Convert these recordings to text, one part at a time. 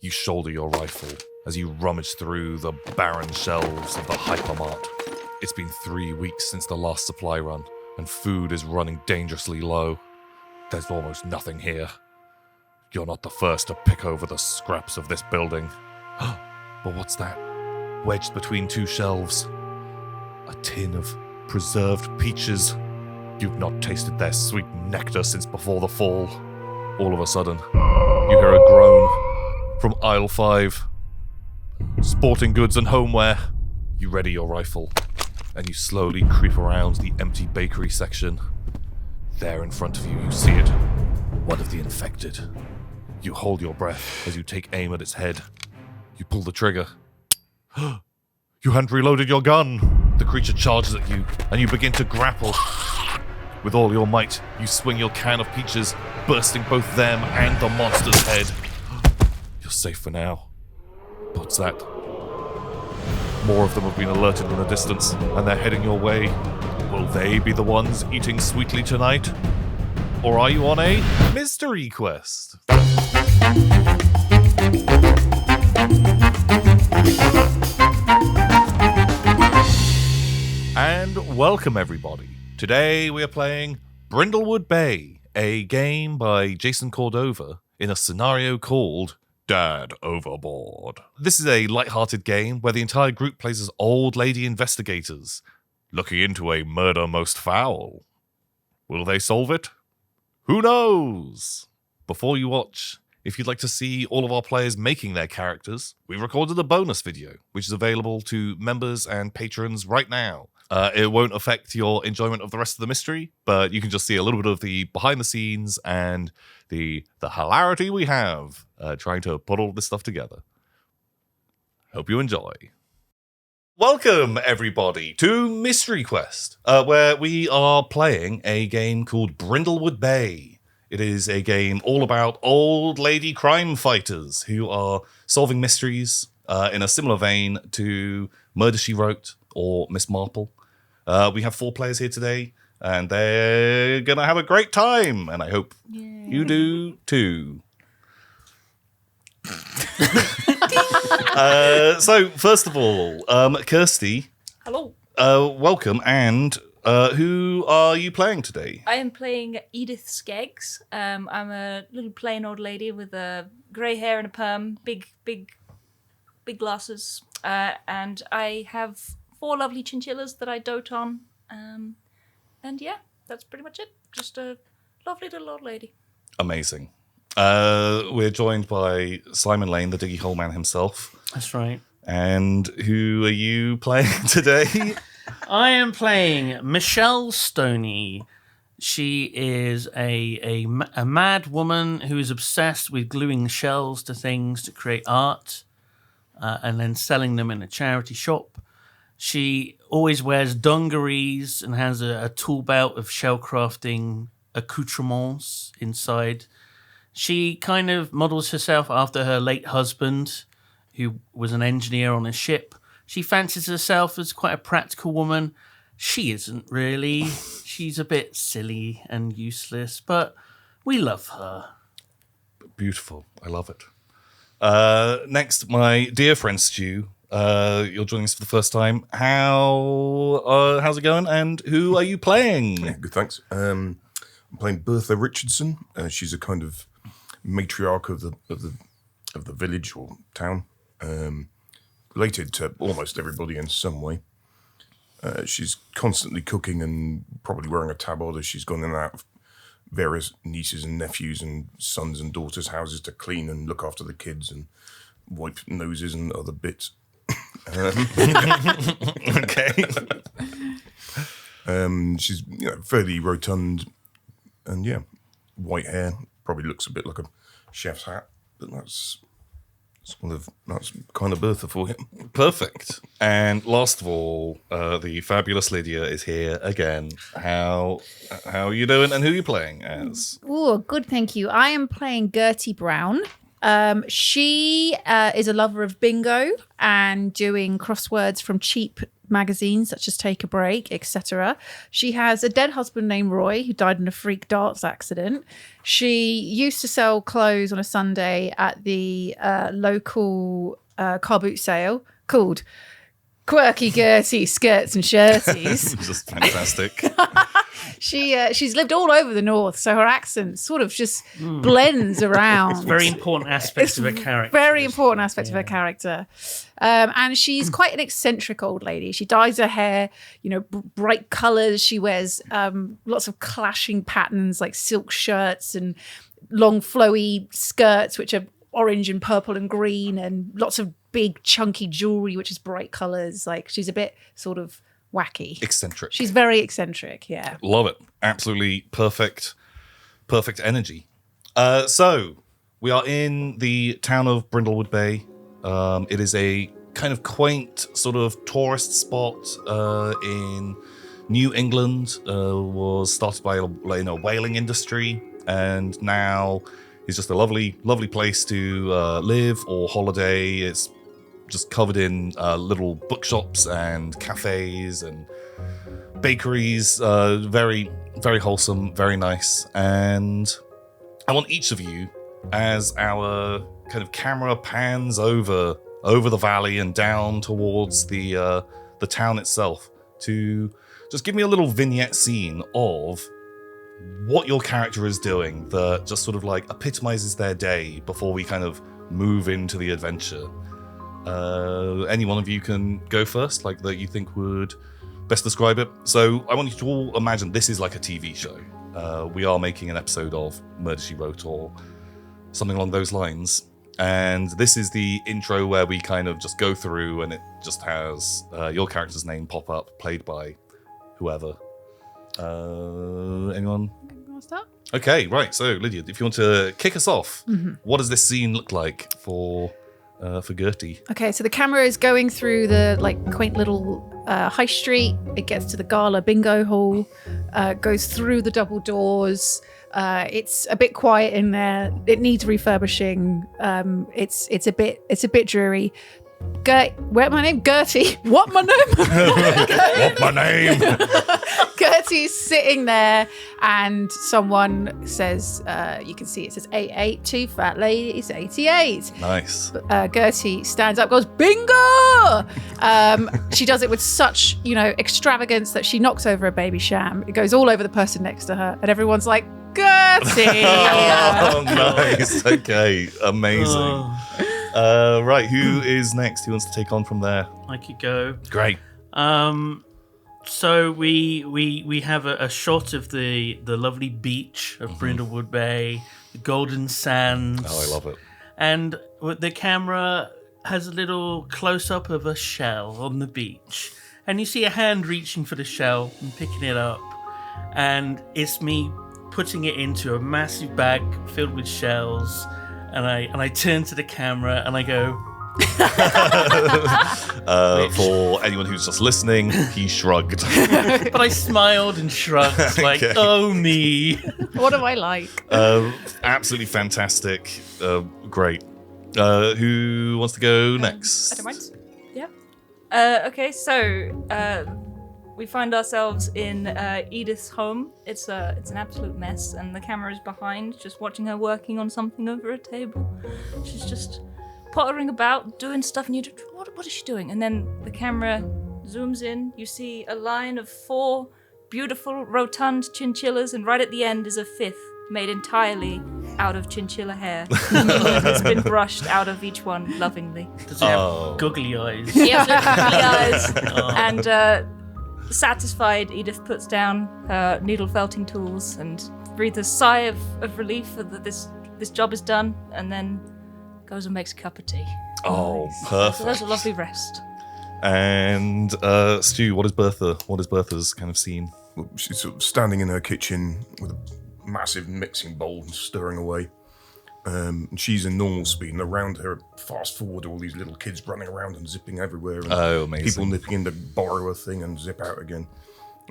You shoulder your rifle as you rummage through the barren shelves of the hypermart. It's been 3 weeks since the last supply run, and food is running dangerously low. There's almost nothing here. You're not the first to pick over the scraps of this building. But what's that? Wedged between two shelves. A tin of preserved peaches. You've not tasted their sweet nectar since before the fall. All of a sudden, you hear a groan from aisle 5. Sporting goods and homeware. You ready your rifle, and you slowly creep around the empty bakery section. There in front of you, you see it. One of the infected. You hold your breath as you take aim at its head. You pull the trigger. You hadn't reloaded your gun. The creature charges at you, and you begin to grapple. With all your might, you swing your can of peaches, bursting both them and the monster's head. You're safe for now. But what's that? More of them have been alerted in the distance, and they're heading your way. Will they be the ones eating sweetly tonight? Or are you on a mystery quest? And welcome everybody. Today we are playing Brindlewood Bay, a game by Jason Cordova in a scenario called Dad Overboard. This is a light-hearted game where the entire group plays as old lady investigators, looking into a murder most foul. Will they solve it? Who knows? Before you watch, if you'd like to see all of our players making their characters, we recorded a bonus video, which is available to members and patrons right now. It won't affect your enjoyment of the rest of the mystery, but you can just see a little bit of the behind the scenes and the hilarity we have trying to put all this stuff together. Hope you enjoy. Welcome, everybody, to Mystery Quest, where we are playing a game called Brindlewood Bay. It is a game all about old lady crime fighters who are solving mysteries in a similar vein to Murder, She Wrote or Miss Marple. We have 4 players here today, and they're going to have a great time, and I hope you do too. So, first of all, Kirsty. Hello. Welcome, and who are you playing today? I am playing Edith Skeggs. I'm a little plain old lady with grey hair and a perm, big glasses, and I have 4 lovely chinchillas that I dote on. And yeah, that's pretty much it. Just a lovely little old lady. Amazing. We're joined by Simon Lane, the Diggy Hole Man himself. That's right. And who are you playing today? I am playing Michelle Stoney. She is a mad woman who is obsessed with gluing shells to things to create art and then selling them in a charity shop. She always wears dungarees and has a tool belt of shell crafting accoutrements inside. She kind of models herself after her late husband, who was an engineer on a ship. She fancies herself as quite a practical woman. She isn't really. She's a bit silly and useless, but we love her. Beautiful. I love it. Next, my dear friend Stu. You're joining us for the first time. How's it going? And who are you playing? Yeah, good, thanks. I'm playing Bertha Richardson. She's a kind of matriarch of the village or town, related to almost everybody in some way. She's constantly cooking and probably wearing a tabard as she's gone in and out of various nieces and nephews and sons and daughters' houses to clean and look after the kids and wipe noses and other bits. Okay. She's fairly rotund and white hair. Probably looks a bit like a chef's hat, but that's kind of Bertha for you. Perfect. And last of all, the fabulous Lydia is here again. How are you doing, and who are you playing as? Oh, good, thank you. I am playing Gertie Brown. She is a lover of bingo and doing crosswords from cheap magazines such as Take a Break, etc. She has a dead husband named Roy who died in a freak darts accident. She used to sell clothes on a Sunday at the local car boot sale called Quirky Gertie Skirts and Shirties. Just fantastic. She's lived all over the north, so her accent sort of just blends around. It's very important aspects of her character. Very important aspect of her character. And she's quite an eccentric old lady. She dyes her hair, bright colours. She wears lots of clashing patterns like silk shirts and long flowy skirts, which are orange and purple and green, and lots of big chunky jewelry, which is bright colours. Like she's a bit sort of wacky. Eccentric. She's very eccentric, yeah. Love it. Absolutely perfect energy. So we are in the town of Brindlewood Bay. It is a kind of quaint sort of tourist spot in New England. Was started by a whaling industry, and now is just a lovely place to live or holiday. It's just covered in little bookshops and cafes and bakeries. Very, very wholesome, very nice. And I want each of you, as our kind of camera pans over the valley and down towards the town itself, to just give me a little vignette scene of what your character is doing that just sort of like epitomizes their day before we kind of move into the adventure. Any one of you can go first, like that you think would best describe it. So I want you to all imagine this is like a TV show. We are making an episode of Murder, She Wrote or something along those lines. And this is the intro where we kind of just go through and it just has your character's name pop up, played by whoever. Anyone? You want to start? Okay, right. So Lydia, if you want to kick us off, what does this scene look like for Gertie? Okay, so the camera is going through the quaint little high street. It gets to the gala bingo hall, goes through the double doors. It's a bit quiet in there. It needs refurbishing. It's a bit dreary. What my name? Gertie. What my name? What my name? Gertie's sitting there, and someone says, you can see it says 882 fat ladies 88. Nice. Gertie stands up, goes bingo. She does it with such extravagance that she knocks over a baby sham. It goes all over the person next to her, and everyone's like, Gertie. Oh, nice. Okay, amazing. Right, who is next? Who wants to take on from there? I could go. Great. So we have a shot of the lovely beach of Brindlewood Bay, the golden sands. Oh, I love it. And the camera has a little close-up of a shell on the beach. And you see a hand reaching for the shell and picking it up. And it's me putting it into a massive bag filled with shells. And I turn to the camera and I go... For anyone who's just listening, he shrugged. But I smiled and shrugged, like, Okay. oh, me. What am I like? Absolutely fantastic. Great. Who wants to go next? I don't mind. Yeah. Okay, so we find ourselves in Edith's home. It's an absolute mess, and the camera is behind, just watching her working on something over a table. She's just pottering about, doing stuff, and you do, what is she doing? And then the camera zooms in. You see a line of 4 beautiful, rotund chinchillas, and right at the end is a 5th, made entirely out of chinchilla hair. It's been brushed out of each one lovingly. Does it have googly eyes? Yes, with googly eyes. And satisfied, Edith puts down her needle felting tools and breathes a sigh of relief that this job is done, and then goes and makes a cup of tea. Oh, So perfect. that's a lovely rest. And Stu, what is Bertha's kind of scene? Well, she's sort of standing in her kitchen with a massive mixing bowl and stirring away. And she's in normal speed, and around her, fast forward, all these little kids running around and zipping everywhere. And Oh, amazing. people nipping in to borrow a thing and zip out again.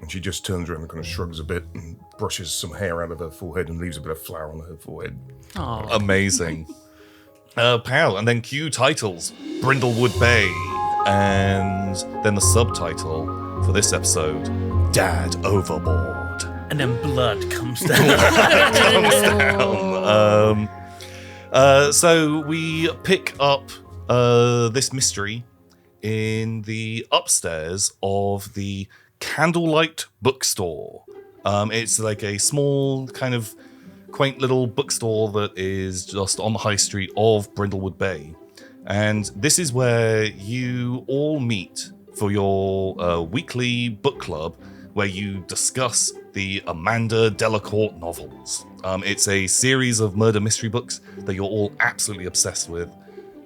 And she just turns around and kind of shrugs a bit and brushes some hair out of her forehead and leaves a bit of flour on her forehead. Amazing. Pal, and then cue titles. Brindlewood Bay. And then the subtitle for this episode, Dad Overboard. And then blood comes down. So we pick up this mystery in the upstairs of the Candlelight Bookstore. It's like a small kind of quaint little bookstore that is just on the high street of Brindlewood Bay. And this is where you all meet for your weekly book club, where you discuss the Amanda Delacourt novels. It's a series of murder mystery books that you're all absolutely obsessed with.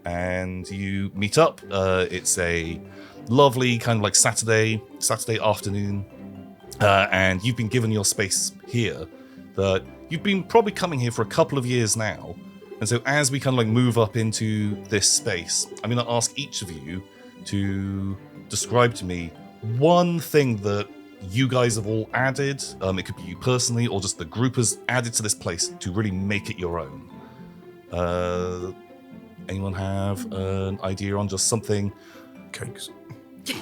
And you meet up. It's a lovely kind of like Saturday afternoon. And you've been given your space here that you've been probably coming here for a couple of years now. And so as we kind of like move up into this space, I'm going to ask each of you to describe to me one thing that you guys have all added. It could be you personally or just the group has added to this place to really make it your own. Anyone have an idea on just something? Cakes.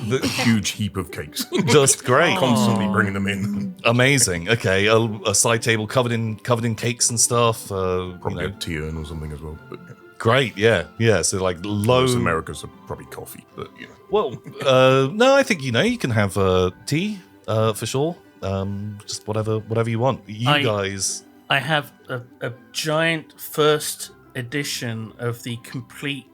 The huge heap of cakes. Just great. Constantly bringing them in. Amazing. Okay, a side table covered in cakes and stuff. Probably a tea urn or something as well. But yeah. Great. Yeah. So like Most Americas are probably coffee, but you know. Well, no, I think you can have tea for sure. Just whatever you want. Guys. I have a giant first edition of the complete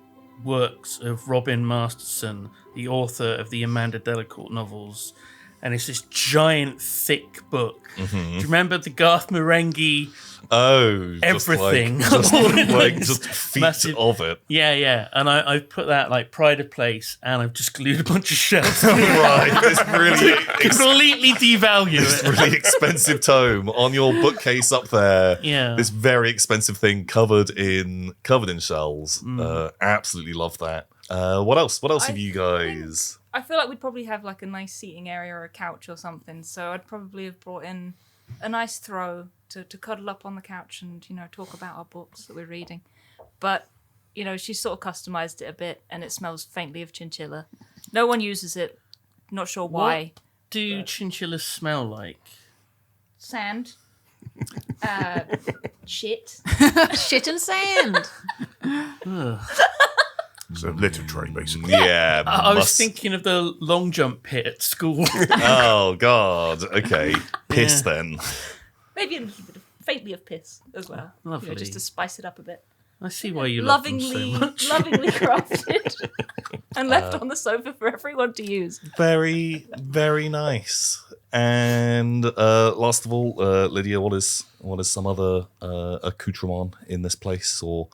works of Robin Masterson, the author of the Amanda Delacourt novels, and it's this giant thick book. Do you remember the Garth Marenghi? Oh, everything, just feet massive of it. Yeah, and I've put that like pride of place, and I've just glued a bunch of shelves. Right, it's really completely devalue this it. really expensive tome on your bookcase up there. Yeah, this very expensive thing covered in shells. Absolutely love that. What else have you guys? I feel like we'd probably have like a nice seating area or a couch or something. So I'd probably have brought in a nice throw to cuddle up on the couch and, talk about our books that we're reading. But, she's sort of customized it a bit and it smells faintly of chinchilla. No one uses it. Not sure why. What do chinchillas smell like? Sand. Shit. Shit and sand. It's a litter tray, basically. Yeah. I was thinking of the long jump pit at school. Oh, God. Okay. Piss then. Maybe a little bit faintly of piss as well. Lovely. Just to spice it up a bit. I see why you love them so much. Lovingly crafted and left on the sofa for everyone to use. Very, very nice. And last of all, Lydia, what is some other accoutrement in this place, or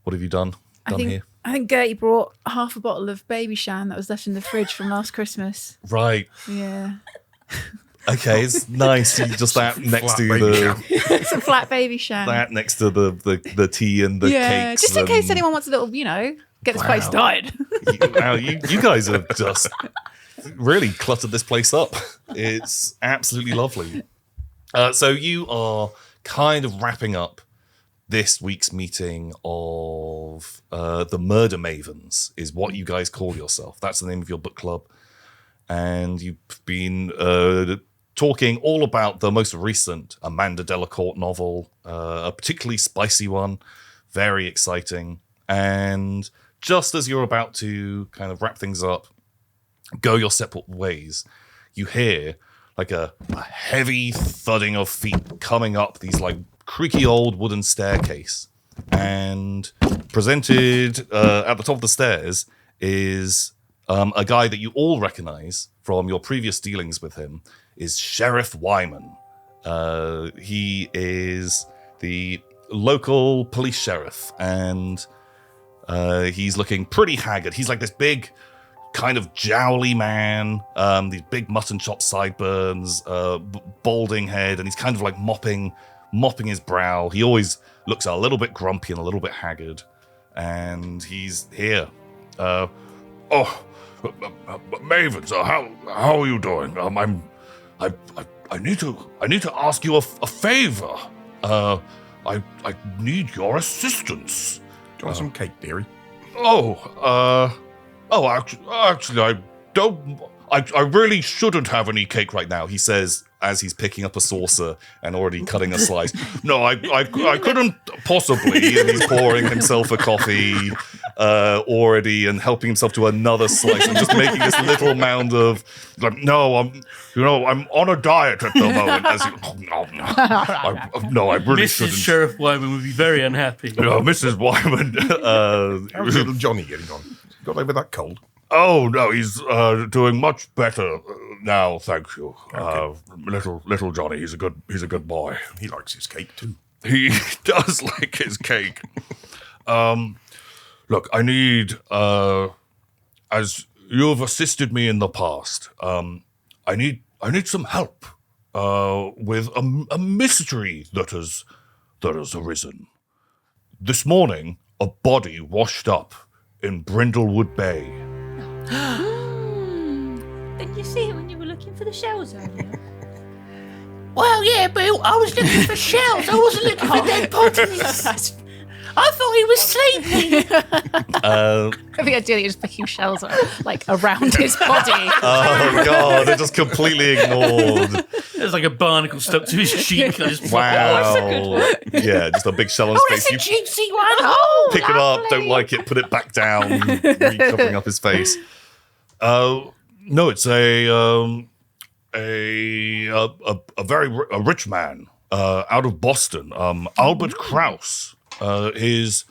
what have you done here? I think Gertie brought half a bottle of baby shan that was left in the fridge from last Christmas. Right. Yeah. Okay, it's nice. Just that next to Some flat baby shan. that next to the tea and the cakes. Just in case anyone wants a little, get this place started. You guys have just really cluttered this place up. It's absolutely lovely. So you are kind of wrapping up this week's meeting of the Murder Mavens, is what you guys call yourself. That's the name of your book club. And you've been talking all about the most recent Amanda Delacourt novel, a particularly spicy one, very exciting. And just as you're about to kind of wrap things up, go your separate ways, you hear like a heavy thudding of feet coming up these like creaky old wooden staircase. And presented at the top of the stairs is a guy that you all recognize from your previous dealings with him, is Sheriff Wyman. He is the local police sheriff, and he's looking pretty haggard. He's like this big, kind of jowly man, these big mutton chop sideburns, balding head, and he's kind of like mopping his brow. He always looks a little bit grumpy and a little bit haggard, and he's here. Mavens, how are you doing? I need to ask you a favor. I need your assistance. Do you want some cake, dearie? Oh, actually, I don't. I really shouldn't have any cake right now, he says as he's picking up a saucer and already cutting a slice. No, I couldn't possibly. And he's pouring himself a coffee already and helping himself to another slice and just making this little mound of, like, no, I'm on a diet at the moment. As he, no, I really Mrs. shouldn't. Sheriff Wyman would be very unhappy. Mrs. Wyman. How's little Johnny getting on? Got over that cold? Oh no, he's doing much better now, thank you. Little Johnny, he's a good boy. He likes his cake too. He does like his cake. Look, I need, as you have assisted me in the past, I need some help with a mystery that has arisen. This morning, a body washed up in Brindlewood Bay. Didn't you see it when you were looking for the shells earlier? Well, yeah, but I was looking for shells. I wasn't looking for dead bodies. I thought he was sleeping. I think ideally just picking shells like around his body. Oh god, they're just completely ignored. There's like a barnacle stuck to his cheek. I just Wow. Yeah, just a big shell on his face. That's a juicy one. Oh, Pick it up, don't like it, put it back down, covering up his face. No, it's a rich man out of Boston, Albert Krauss. His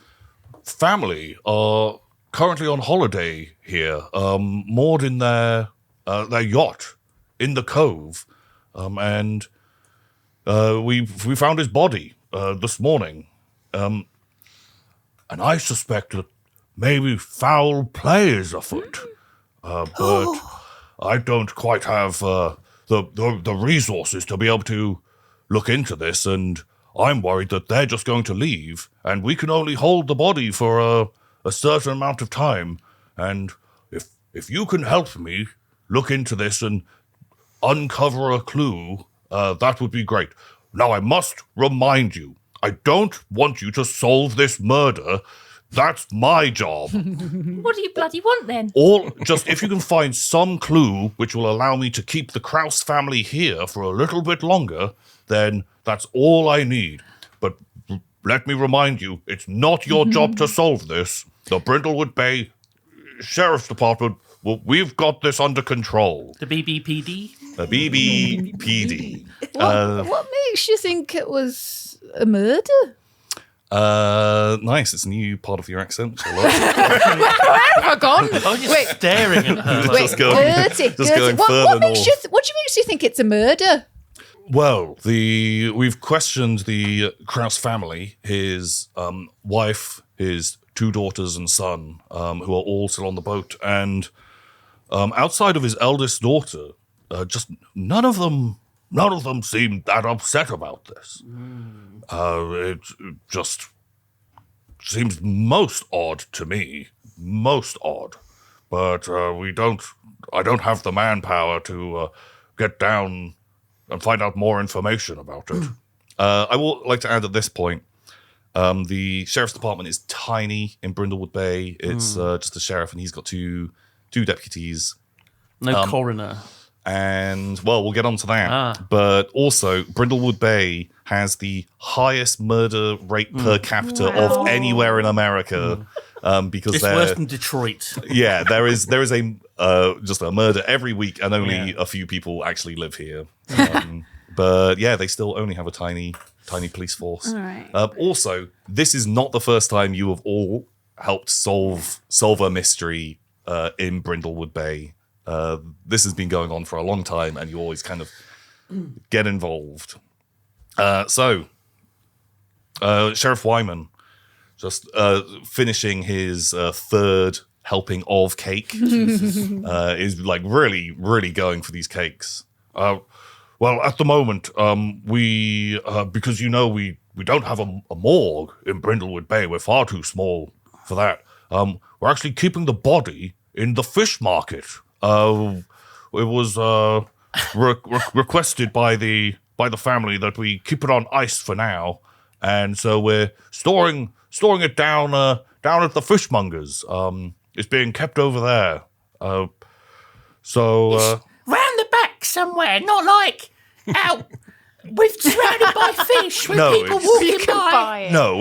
family are currently on holiday here, moored in their yacht in the cove, and we found his body this morning, and I suspect that maybe foul play is afoot, but I don't quite have the resources to be able to look into this, and I'm worried that they're just going to leave, and we can only hold the body for a certain amount of time. And if you can help me look into this and uncover a clue, that would be great. Now, I must remind you, I don't want you to solve this murder. That's my job. What do you bloody want then? Or just if you can find some clue which will allow me to keep the Krauss family here for a little bit longer, then that's all I need. But let me remind you, it's not your job to solve this. The Brindlewood Bay Sheriff's Department, well, we've got this under control. The BBPD? The BBPD. What makes you think it was a murder? Nice. It's a new part of your accent, which I love. Where have I gone? I was just staring at her. Like, Just going further what north. makes you think it's a murder? Well, we've questioned the Krauss family, his wife, his 2 daughters and son, who are all still on the boat, and outside of his eldest daughter, just none of them seemed that upset about this. It just seems most odd to me, most odd. But I don't have the manpower to get down and find out more information about it. I will like to add at this point, the sheriff's department is tiny in Brindlewood Bay. It's just the sheriff, and he's got two deputies. no coroner. And, well, we'll get on to that. But also, Brindlewood Bay has the highest murder rate per capita of anywhere in America. Because It's worse than Detroit. yeah, there is a just a murder every week, and only a few people actually live here. But yeah, they still only have a tiny police force. All right. Also, this is not the first time you have all helped solve a mystery in Brindlewood Bay. This has been going on for a long time, and you always kind of get involved. So, Sheriff Wyman, just finishing his 3rd helping of cake, is like really, really going for these cakes. Well, at the moment, we because we don't have a morgue in Brindlewood Bay. We're far too small for that. We're actually keeping the body in the fish market. It was requested by the family that we keep it on ice for now, and so we're storing it down at the fishmongers. is being kept over there. So Round the back somewhere, not like out. We're surrounded by fish with No, people it's- walking You can by. buy it. no,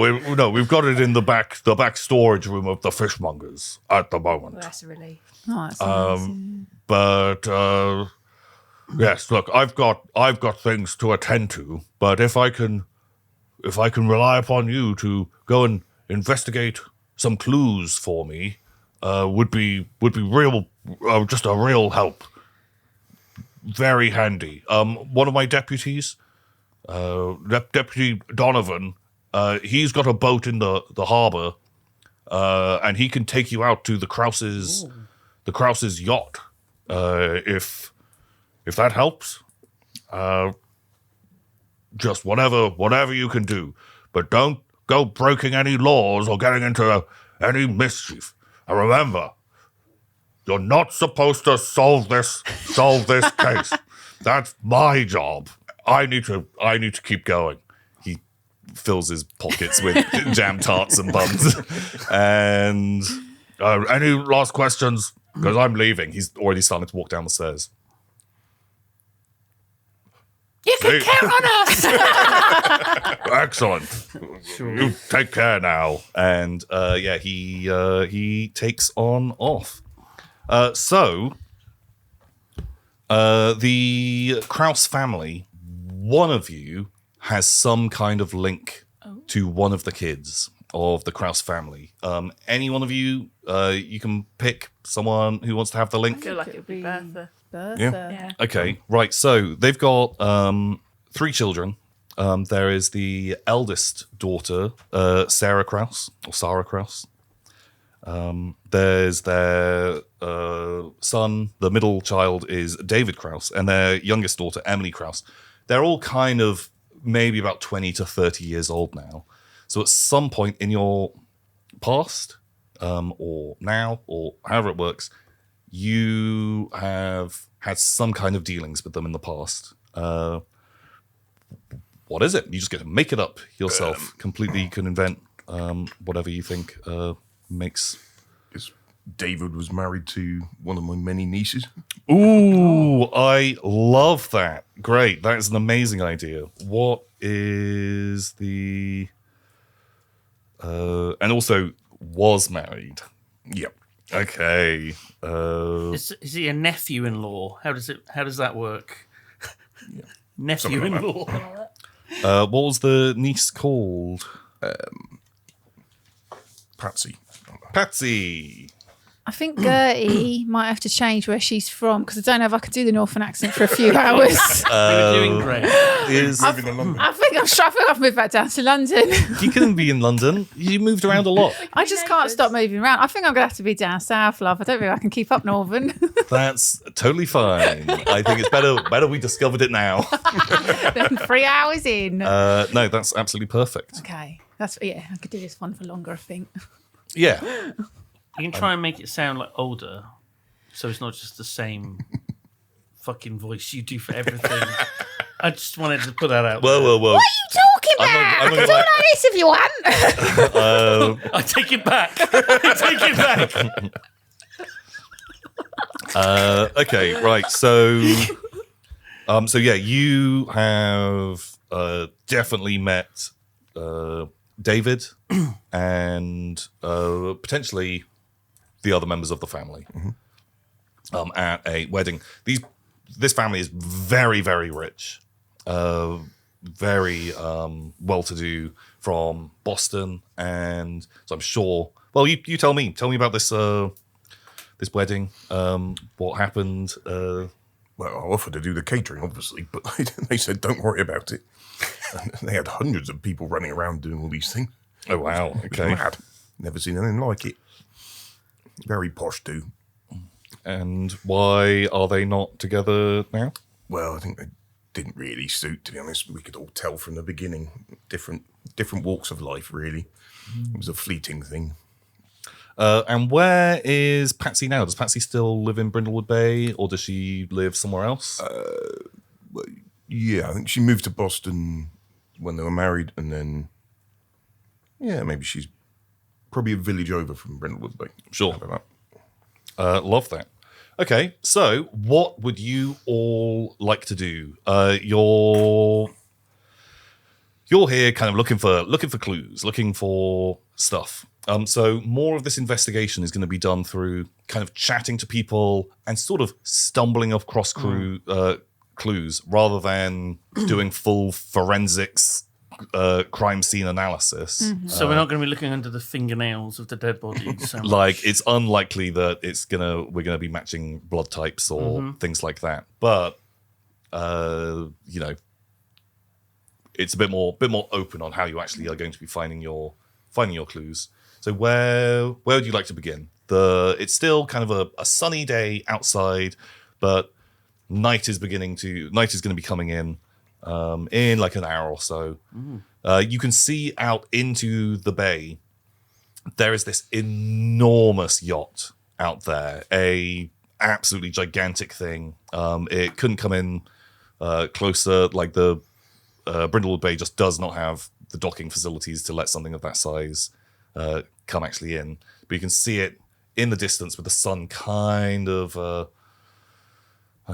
we've got it in the back storage room of the fishmongers at the moment. Well, that's a relief. Oh, that's nice. But yes, look, I've got things to attend to. But if I can rely upon you to go and investigate some clues for me, would be real, just a real help. Very handy. One of my deputies, Deputy Donovan, he's got a boat in the harbor, and he can take you out to the Krause's yacht, if that helps. Just whatever you can do, but don't go breaking any laws or getting into any mischief. And remember, you're not supposed to solve this case. That's my job. I need to keep going. He fills his pockets with jam tarts and buns. And Any last questions? because I'm leaving, he's already starting to walk down the stairs. You can count on us. Excellent. You take care now. And he takes on off. So the Kraus family, one of you has some kind of link to one of the kids of the Kraus family. Any one of you, you can pick someone who wants to have the I link. feel like it would be Bertha. Bertha. Yeah. Okay, right. So they've got 3 children. There is the eldest daughter, Sarah Kraus, or Sarah Kraus. There's their son, the middle child is David Kraus, and their youngest daughter, Emily Kraus. They're all kind of maybe about 20 to 30 years old now. So at some point in your past, or now, or however it works, you have had some kind of dealings with them in the past. What is it? You just get to make it up yourself. Completely, you can invent whatever you think makes. Because David was married to one of my many nieces. Ooh, I love that. Great. That is an amazing idea. What is the... and also was married. Yep. Okay. Is he a nephew-in-law? How does that work? Nephew-in-law. What was the niece called? Patsy. Patsy. I think Gertie might have to change where she's from because I don't know if I could do the Northern accent for a few hours. We're doing great. Is I think I've moved back down to London. you couldn't be in London. You moved around a lot. I just can't stop moving around. I think I'm going to have to be down south, love. I don't think I can keep up Northern. That's totally fine. I think it's better we discovered it now. Then 3 hours in. No, that's absolutely perfect. Okay. I could do this one for longer, I think. Yeah. You can try and make it sound like older, so it's not just the same fucking voice you do for everything. I just wanted to put that out. Whoa. What are you talking about? I'm I not can do gonna like this if you want. I take it back. I take it back. Okay, right. So you have definitely met David and potentially the other members of the family at a wedding. This family is very, very rich, very well-to-do from Boston, and so I'm sure. Well, you tell me about this this wedding. What happened? Well, I offered to do the catering, obviously, but they said don't worry about it. And they had hundreds of people running around doing all these things. Oh wow! It was Okay. mad. Never seen anything like it. Very posh too. And why are they not together now? Well, I think they didn't really suit, to be honest. We could all tell from the beginning. Different walks of life, really. It was a fleeting thing. And where is Patsy now? Does Patsy still live in Brindlewood Bay, or does she live somewhere else? Yeah, I think she moved to Boston when they were married, and then, yeah, maybe she's probably a village over from Brindlewood Bay. Sure. How about that? Love that. Okay, so what would you all like to do? You're here kind of looking for clues, looking for stuff. So more of this investigation is going to be done through kind of chatting to people and sort of stumbling across clues rather than doing full forensics crime scene analysis. Mm-hmm. So we're not going to be looking under the fingernails of the dead bodies. So Like it's unlikely that we're gonna be matching blood types or things like that. But it's a bit more open on how you actually are going to be finding your clues. So where would you like to begin? It's still kind of a sunny day outside, but night is going to be coming in like an hour or so. You can see out into the bay. There is this enormous yacht out there, a absolutely gigantic thing. It couldn't come in closer. Like the Brindlewood Bay just does not have the docking facilities to let something of that size come actually in. But you can see it in the distance with the sun kind of. I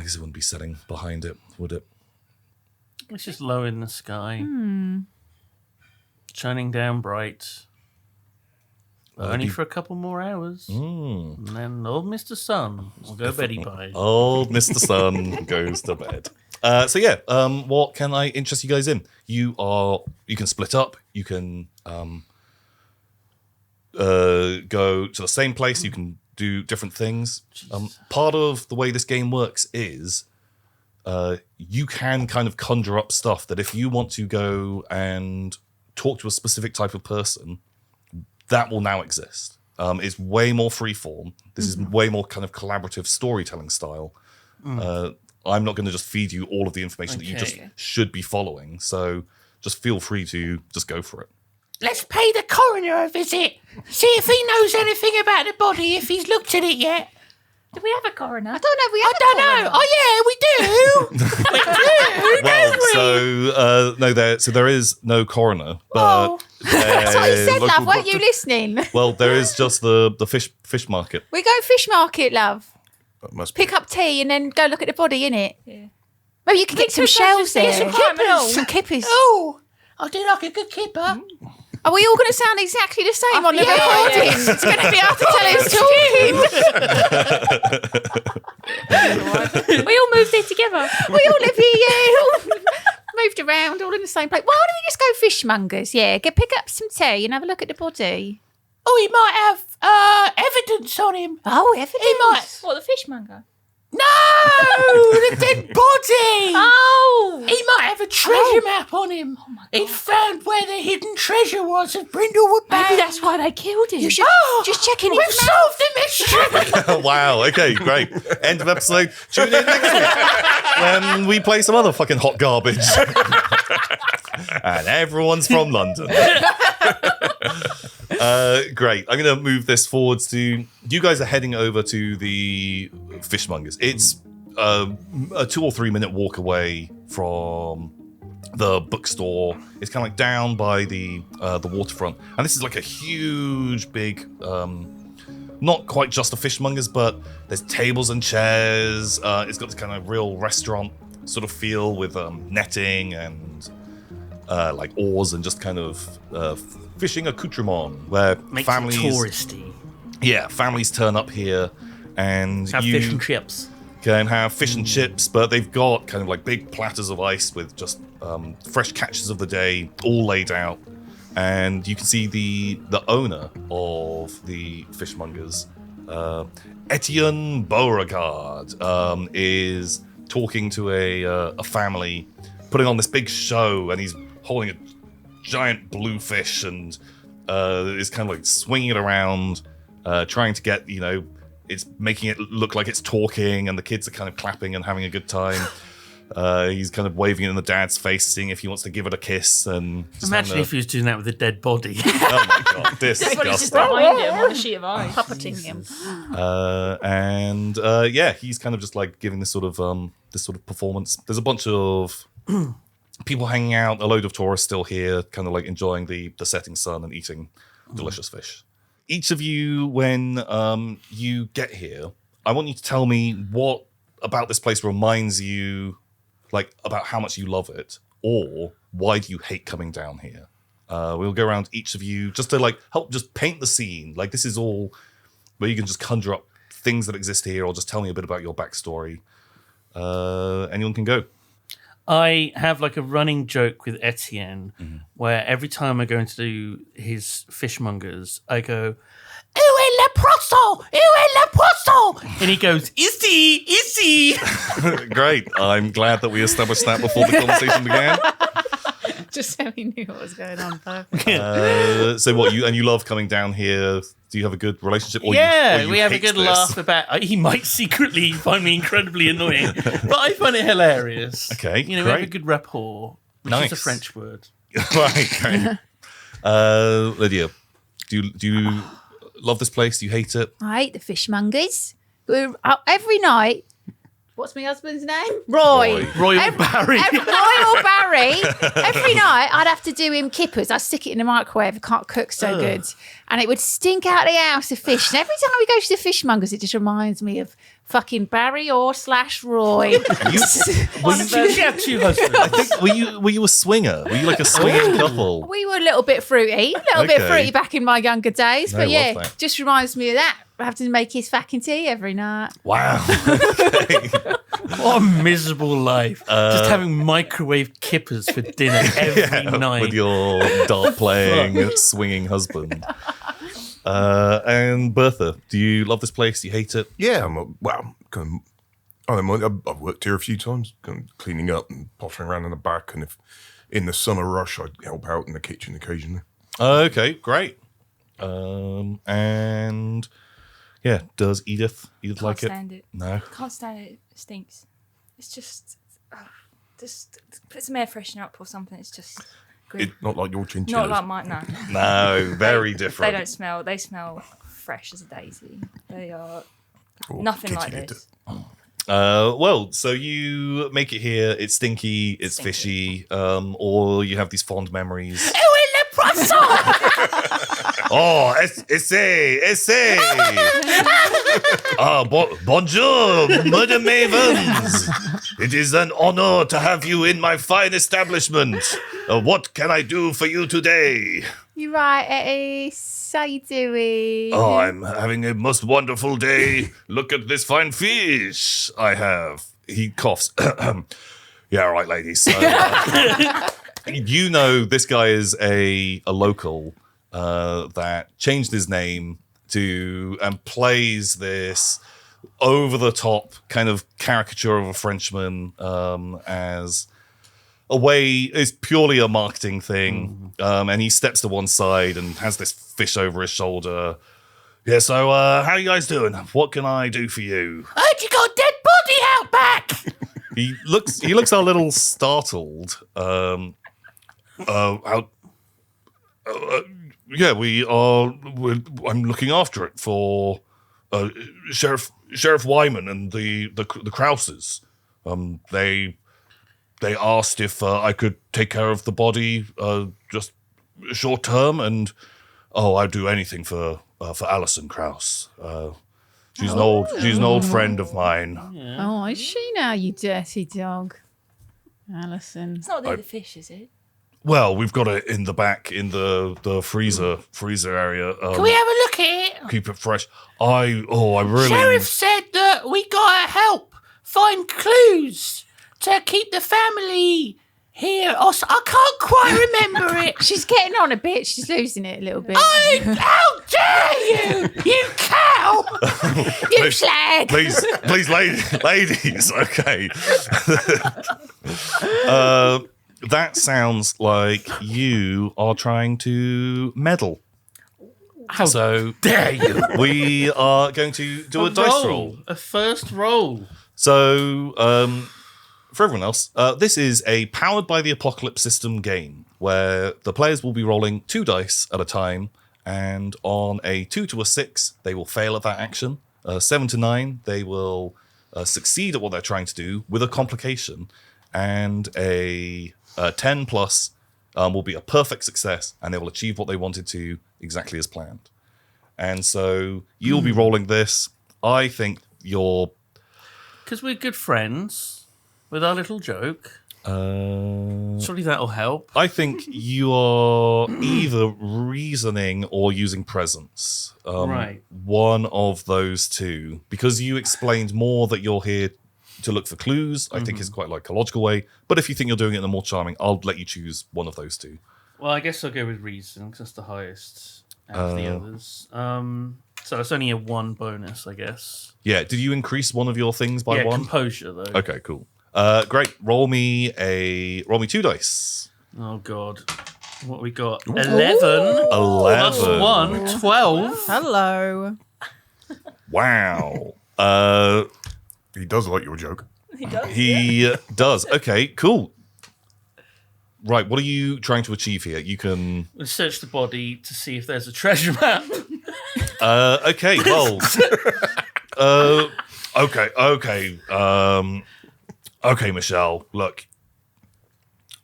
guess it wouldn't be setting behind it, would it? it's just low in the sky, shining down bright. Only for a couple more hours. And then old Mr. Sun will go beddy bye. Old Mr. Sun goes to bed. What can I interest you guys in? You can split up. You can go to the same place. You can do different things. Part of the way this game works is you can kind of conjure up stuff that if you want to go and talk to a specific type of person, that will now exist. It's way more freeform. This is way more kind of collaborative storytelling style. I'm not going to just feed you all of the information that you just should be following. So just feel free to just go for it. Let's pay the coroner a visit. See if he knows anything about the body, if he's looked at it yet. Do we have a coroner? I don't know. We have I don't know. Oh, yeah, we do. There is no coroner, but That's what he said, love. Weren't you listening? well, there is just the fish market. We go fish market, love. That must be. Pick up tea and then go look at the body, innit? Yeah. Maybe you could get some shells there. some kippers. Some kippers. Oh, I do like a good kipper. Are we all going to sound exactly the same on the recording? It's going to be hard to tell who's talking. We all moved in together. We all live here, all moved around, all in the same place. Why don't we just go fishmongers? Yeah, pick up some tea and have a look at the body. Oh, he might have evidence on him. Oh, evidence. He might. What, the fishmonger? No, the dead body. Oh! He might have a treasure map on him. Oh my God. He found where the hidden treasure was of Brindlewood Bay. Maybe that's why they killed him. You should just check in. We've solved the mystery. Wow. Okay. Great. End of episode. Tune in next week when we play some other fucking hot garbage. And everyone's from London. Great. I'm going to move this forwards to you guys are heading over to the fishmongers. It's a 2 or 3 minute walk away from the bookstore. It's kind of like down by the waterfront, and this is like a huge, big, not quite just a fishmongers, but there's tables and chairs. It's got this kind of real restaurant sort of feel with netting and like oars and just kind of fishing accoutrement where Makes families it touristy. Yeah, families turn up here and Have fish and chips. can have fish and chips, but they've got kind of like big platters of ice with just fresh catches of the day all laid out. And you can see the owner of the fishmongers, Etienne Beauregard, is talking to a family, putting on this big show, and he's holding a giant blue fish and is kind of like swinging it around, trying to get, it's making it look like it's talking, and the kids are kind of clapping and having a good time. He's kind of waving it in the dad's face, seeing if he wants to give it a kiss. And Imagine if he was doing that with a dead body. Oh my god, Everybody's just disgusting. behind him on a sheet of ice. Puppeting him. He's kind of just like giving this sort of performance. There's a bunch of people hanging out, a load of tourists still here, kind of like enjoying the setting sun and eating delicious fish. each of you, when you get here, I want you to tell me what about this place reminds you, like, about how much you love it, or why do you hate coming down here? We'll go around each of you just to like help just paint the scene. Like, this is all where you can just conjure up things that exist here, or just tell me a bit about your backstory. Anyone can go. I have like a running joke with Etienne where every time I go into his fishmongers, I go, "Où est le poisson? Où est le poisson?" And he goes, "Ici." Great. I'm glad that we established that before the conversation began. Just so he knew what was going on. Perfect. So what, you love coming down here? Do you have a good relationship? Or Yeah, you we have a hate good this? laugh about. He might secretly find me incredibly annoying, but I find it hilarious. Okay, you know, we have a great. good rapport, which is a Nice. French word. Right, great. Lydia, do you love this place? Do you hate it? I hate the fishmongers. Every night. What's my husband's name? Roy. Royal Barry. Royal Barry. Every night I'd have to do him kippers. I'd stick it in the microwave. I can't cook so good. And it would stink out the house of fish. And every time we go to the fishmongers, it just reminds me of fucking Barry or / Roy. You have two husbands. I think were you a swinger? Were you like a swinging couple? We were a little bit fruity. A little bit Okay. fruity back in my younger days. No, But I yeah, love that. just reminds me of that. I have to make his fucking tea every night. Wow. What a miserable life. Just having microwave kippers for dinner every night. With your dart playing, swinging husband. And Bertha, do you love this place? Do you hate it? Yeah, I don't mind. I've worked here a few times, kind of cleaning up and pottering around in the back. And if in the summer rush, I'd help out in the kitchen occasionally. Okay, great. And yeah, does Edith Can't like it? stand it. No. Can't stand it. It stinks. It's just put some air freshener up or something. It's just grim. Not like your chinchillas. Not like mine. No. No, very They different. don't smell. They smell fresh as a daisy. They are Or nothing like kitty this. Well, so you make it here. It's stinky. It's fishy. Or you have these fond memories. Où est le poisson? Oh, essay. Bonjour, Murder Mavens. It is an honor to have you in my fine establishment. What can I do for you today? You're right, Eddie. How you doing? Oh, I'm having a most wonderful day. Look at this fine fish I have. He coughs. Yeah, right, ladies. So, you know this guy is a local that changed his name to and plays this over-the-top kind of caricature of a Frenchman as a way, is purely a marketing thing. And he steps to one side and has this fish over his shoulder. Yeah, so how you guys doing? What can I do for you? Heard you got a dead body out back. He looks a little startled. Yeah, we are. I'm looking after it for Sheriff Wyman and the Krauses. They asked if I could take care of the body just short term, and I'd do anything for Alison Kraus. She's an old friend of mine. Oh, is she now, you dirty dog? Alison. It's not the fish, is it? Well, we've got it in the back in the freezer area. Can we have a look at it? Keep it fresh. I really. Sheriff said that we gotta help find clues to keep the family here. I can't quite remember it. She's getting on a bit. She's losing it a little bit. How dare you, you cow! You slag! Please, ladies. Okay. That sounds like you are trying to meddle. How So dare you? we are going to do a dice roll. A first roll. So, for everyone else, this is a powered by the apocalypse system game where the players will be rolling 2 dice at a time, and on a 2 to a 6, they will fail at that action. 7 to 9, they will succeed at what they're trying to do with a complication, and a 10 plus will be a perfect success, and they will achieve what they wanted to exactly as planned. And so you'll be rolling this. I think you're... Because we're good friends with our little joke. Surely that'll help. I think you are either reasoning or using presence. Right. One of those two. Because you explained more that you're here to look for clues, I think is quite like a logical way. But if you think you're doing it in a more charming, I'll let you choose one of those two. Well, I guess I'll go with reason because that's the highest out of the others. So it's only a 1 bonus, I guess. Yeah, did you increase one of your things by Yeah, one? composure though. Okay, cool. Great. Roll me 2 dice. Oh god, what we got? Ooh. 11 plus 11. 1, 12. Hello. Wow. He does like your joke. He does. He does. Okay, cool. Right, what are you trying to achieve here? You can... We'll search the body to see if there's a treasure map. Okay, well... Okay, Michelle, look.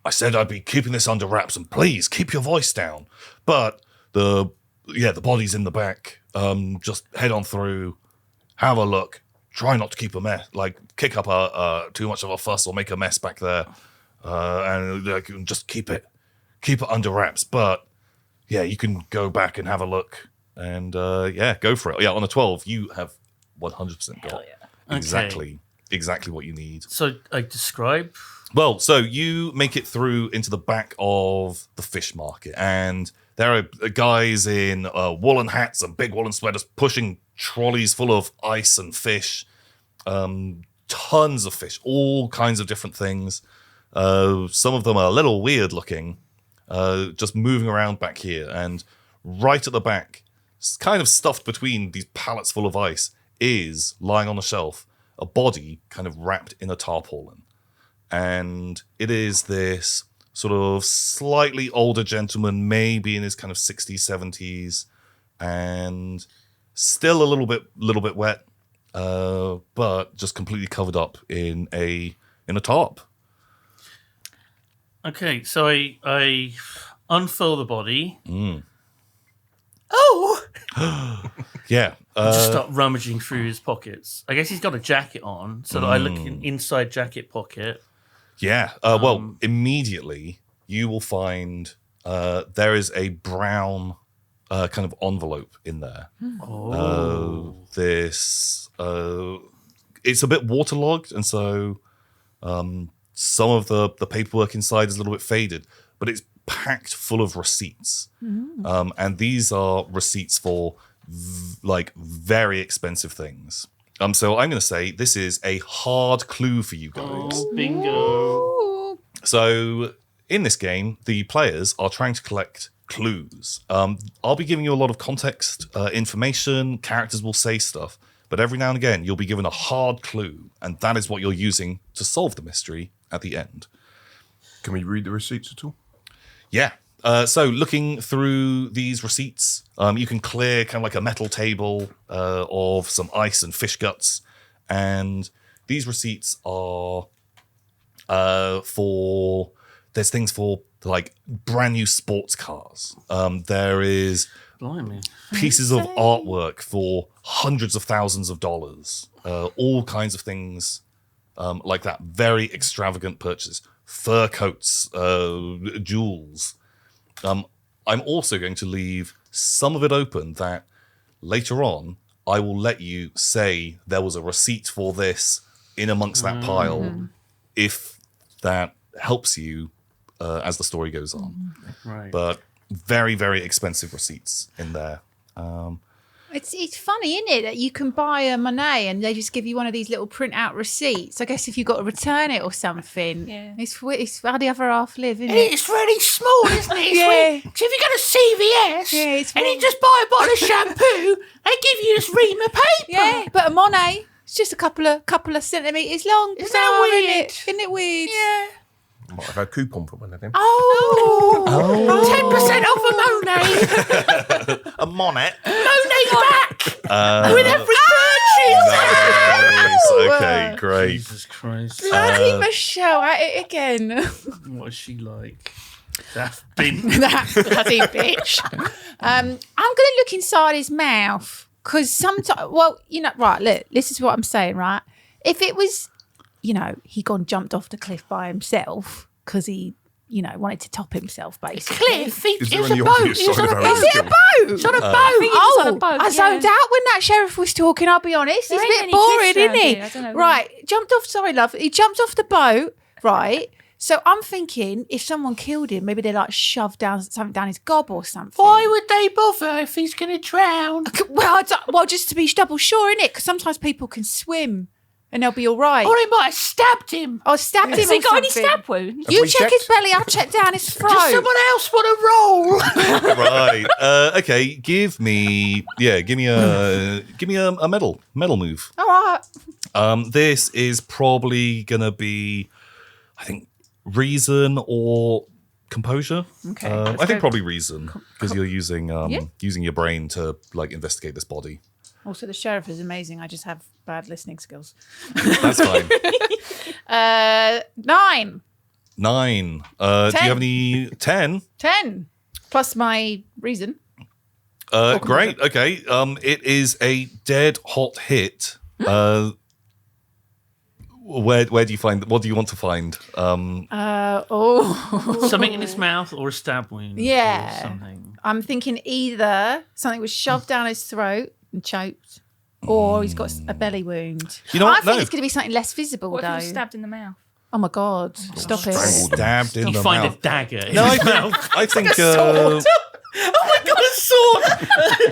I said I'd be keeping this under wraps, and please, keep your voice down. But the body's in the back. Just head on through, have a look. Try not to keep a mess, like kick up too much of a fuss or make a mess back there. And just keep it under wraps. But yeah, you can go back and have a look, and go for it. Yeah, on a 12, you have 100% got exactly what you need. So I describe. Well, so you make it through into the back of the fish market, and there are guys in woolen hats and big woolen sweaters pushing trolleys full of ice and fish. Tons of fish, all kinds of different things. Some of them are a little weird looking, just moving around back here. And right at the back, kind of stuffed between these pallets full of ice, is lying on a shelf, a body kind of wrapped in a tarpaulin. And it is this sort of slightly older gentleman, maybe in his kind of 60s, 70s, and still a little bit wet, but just completely covered up in a tarp. Okay, so I unfurl the body. Oh! Yeah. Just start rummaging through his pockets. I guess he's got a jacket on, so that I look inside jacket pocket. Yeah. Well, immediately you will find there is a brown kind of envelope in there. It's a bit waterlogged, and so some of the paperwork inside is a little bit faded, but it's packed full of receipts. And these are receipts for very expensive things. So I'm going to say this is a hard clue for you guys. Oh, bingo. Ooh. So in this game, the players are trying to collect clues. I'll be giving you a lot of context, information, characters will say stuff, but every now and again, you'll be given a hard clue, and that is what you're using to solve the mystery at the end. Can we read the receipts at all? Yeah. So looking through these receipts, you can clear kind of like a metal table of some ice and fish guts. And these receipts are there's things for like brand new sports cars. There is Blimey. pieces of artwork for hundreds of thousands of dollars. All kinds of things like that. Very extravagant purchases. Fur coats, jewels. I'm also going to leave some of it open that later on I will let you say there was a receipt for this in amongst that pile if that helps you as the story goes on. Right. But very, very expensive receipts in there. It's funny, isn't it, that you can buy a Monet and they just give you one of these little print-out receipts. I guess if you've got to return it or something. Yeah. It's how the other half live, isn't it? It's really small, isn't it? Yeah. So if you go to CVS Yeah, it's and you really- just buy a bottle of shampoo, they give you this ream of paper. Yeah, but a Monet, it's just a couple of centimetres long. Is that Bizarre, weird? Isn't it weird? Yeah. Might have had a coupon for one of them. Oh. 10% off a Monet. A Monet. Monet back with every purchase. Nice. Okay, great. Jesus Christ. Bloody Michelle at it again. What is she like? That bin. That bloody bitch. I'm going to look inside his mouth because sometimes, well, right, look, this is what I'm saying, right? If it was, he jumped off the cliff by himself because he, wanted to top himself, basically. Cliff, Is it there was a any boat. obvious It was sign on of a how Is boat. it a boat? It's on a boat. was on a boat, I zoned yeah. out when that sheriff was talking, I'll be honest. There He's a ain't bit any boring, cliffs isn't around he? here, I don't know Right, he jumped off the boat, right? So I'm thinking if someone killed him, maybe they shoved something down his gob or something. Why would they bother if he's going to drown? Well, just to be double sure, innit? Because sometimes people can swim and they'll be all right. Or they might have stabbed him. I stabbed him Has he or got any something. stab wounds? You we check checked? his belly, I'll check down his throat. Does someone else want to roll? Right. Okay. Give me a medal move. All right. This is probably gonna be, I think, reason or composure. Okay, I let's think go. probably reason because you're using using your brain to investigate this body. Also, the sheriff is amazing. I just have bad listening skills. That's fine. 9. 9. Do you 10. have any 10? 10. Plus my reason. Great. Okay. It is a dead hot hit. Where do you find? What do you want to find? Something in his mouth or a stab wound. Yeah. Or something. I'm thinking either something was shoved down his throat and choked, or he's got a belly wound. You know I what? think No. it's going to be something less visible, What if he though. was stabbed in the mouth? Oh my God. Stop it. Strangled him. Stabbed in You the find mouth. a dagger in No, his mouth. I think. Oh my god, a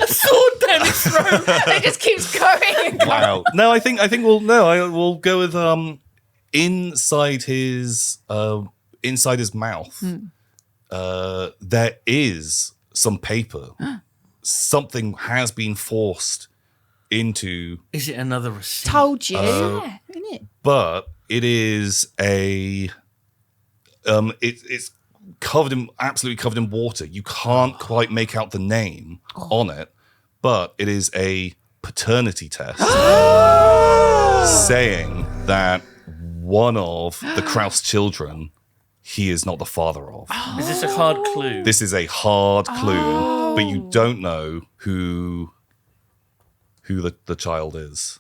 sword down his throat. It just keeps going. Wow. No, I think we'll go with inside his mouth. There is some paper. Something has been forced into, Is it another receipt? Told you. Yeah, isn't it? but it is a it's absolutely covered in water. You can't quite make out the name on it, but it is a paternity test saying that one of the Kraus children he is not the father of. Is this a hard clue? This is a hard clue, but you don't know who the child is.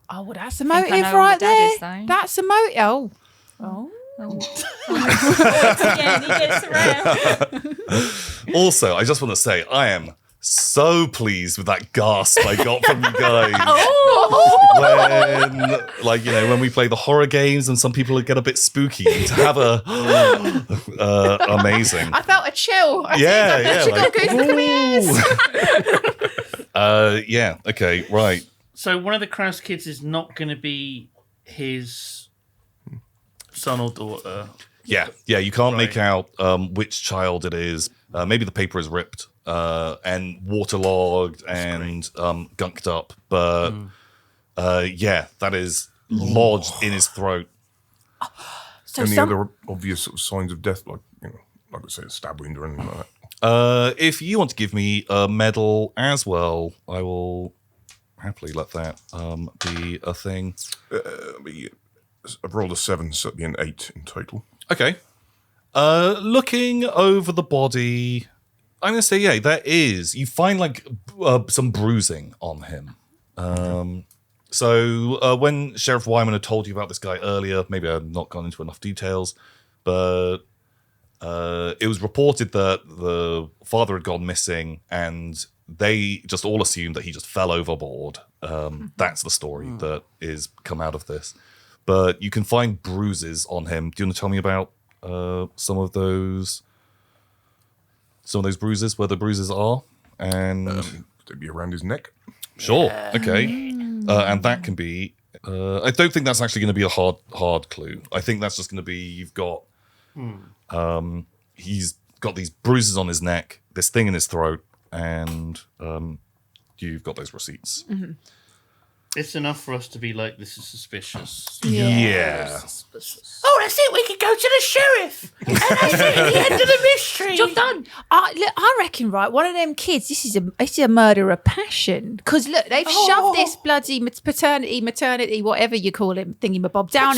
Oh, well, that's a think I motive know right what the dad there. is, though. That's a motive. Oh. Again, he gets around. Also, I just want to say, I am so pleased with that gasp I got from you guys. When we play the horror games and some people get a bit spooky, and to have a amazing. I felt a chill. I Yeah, think I've yeah, actually got goosebumps. Yeah, okay, right. So one of the Kraus kids is not going to be his son or daughter. Yeah, you can't make out which child it is. Maybe the paper is ripped and waterlogged and gunked up, but that is lodged in his throat. So Any other obvious sort of signs of death, like I say, a stab wound or anything like that? If you want to give me a medal as well, I will happily let that be a thing. I've rolled a 7, so it'd be an 8 in total. Okay. Looking over the body, I'm going to say, yeah, there is. You find some bruising on him. So when Sheriff Wyman had told you about this guy earlier, maybe I've not gone into enough details, but it was reported that the father had gone missing and they just all assumed that he just fell overboard. That's the story that is come out of this. But you can find bruises on him. Do you want to tell me about some of those bruises, where the bruises are? And They'd be around his neck. sure, okay. And that can be. I don't think that's actually going to be a hard clue. I think that's just going to be you've got. He's got these bruises on his neck, this thing in his throat, and you've got those receipts. It's enough for us to be like, this is suspicious. Yeah. Oh, I think we could go to the sheriff. And that's it, the end of the mystery. Job done. I reckon, right, one of them kids, this is a murder of passion. Because, look, they've shoved this bloody maternity, whatever you call it, thingy-mabob, down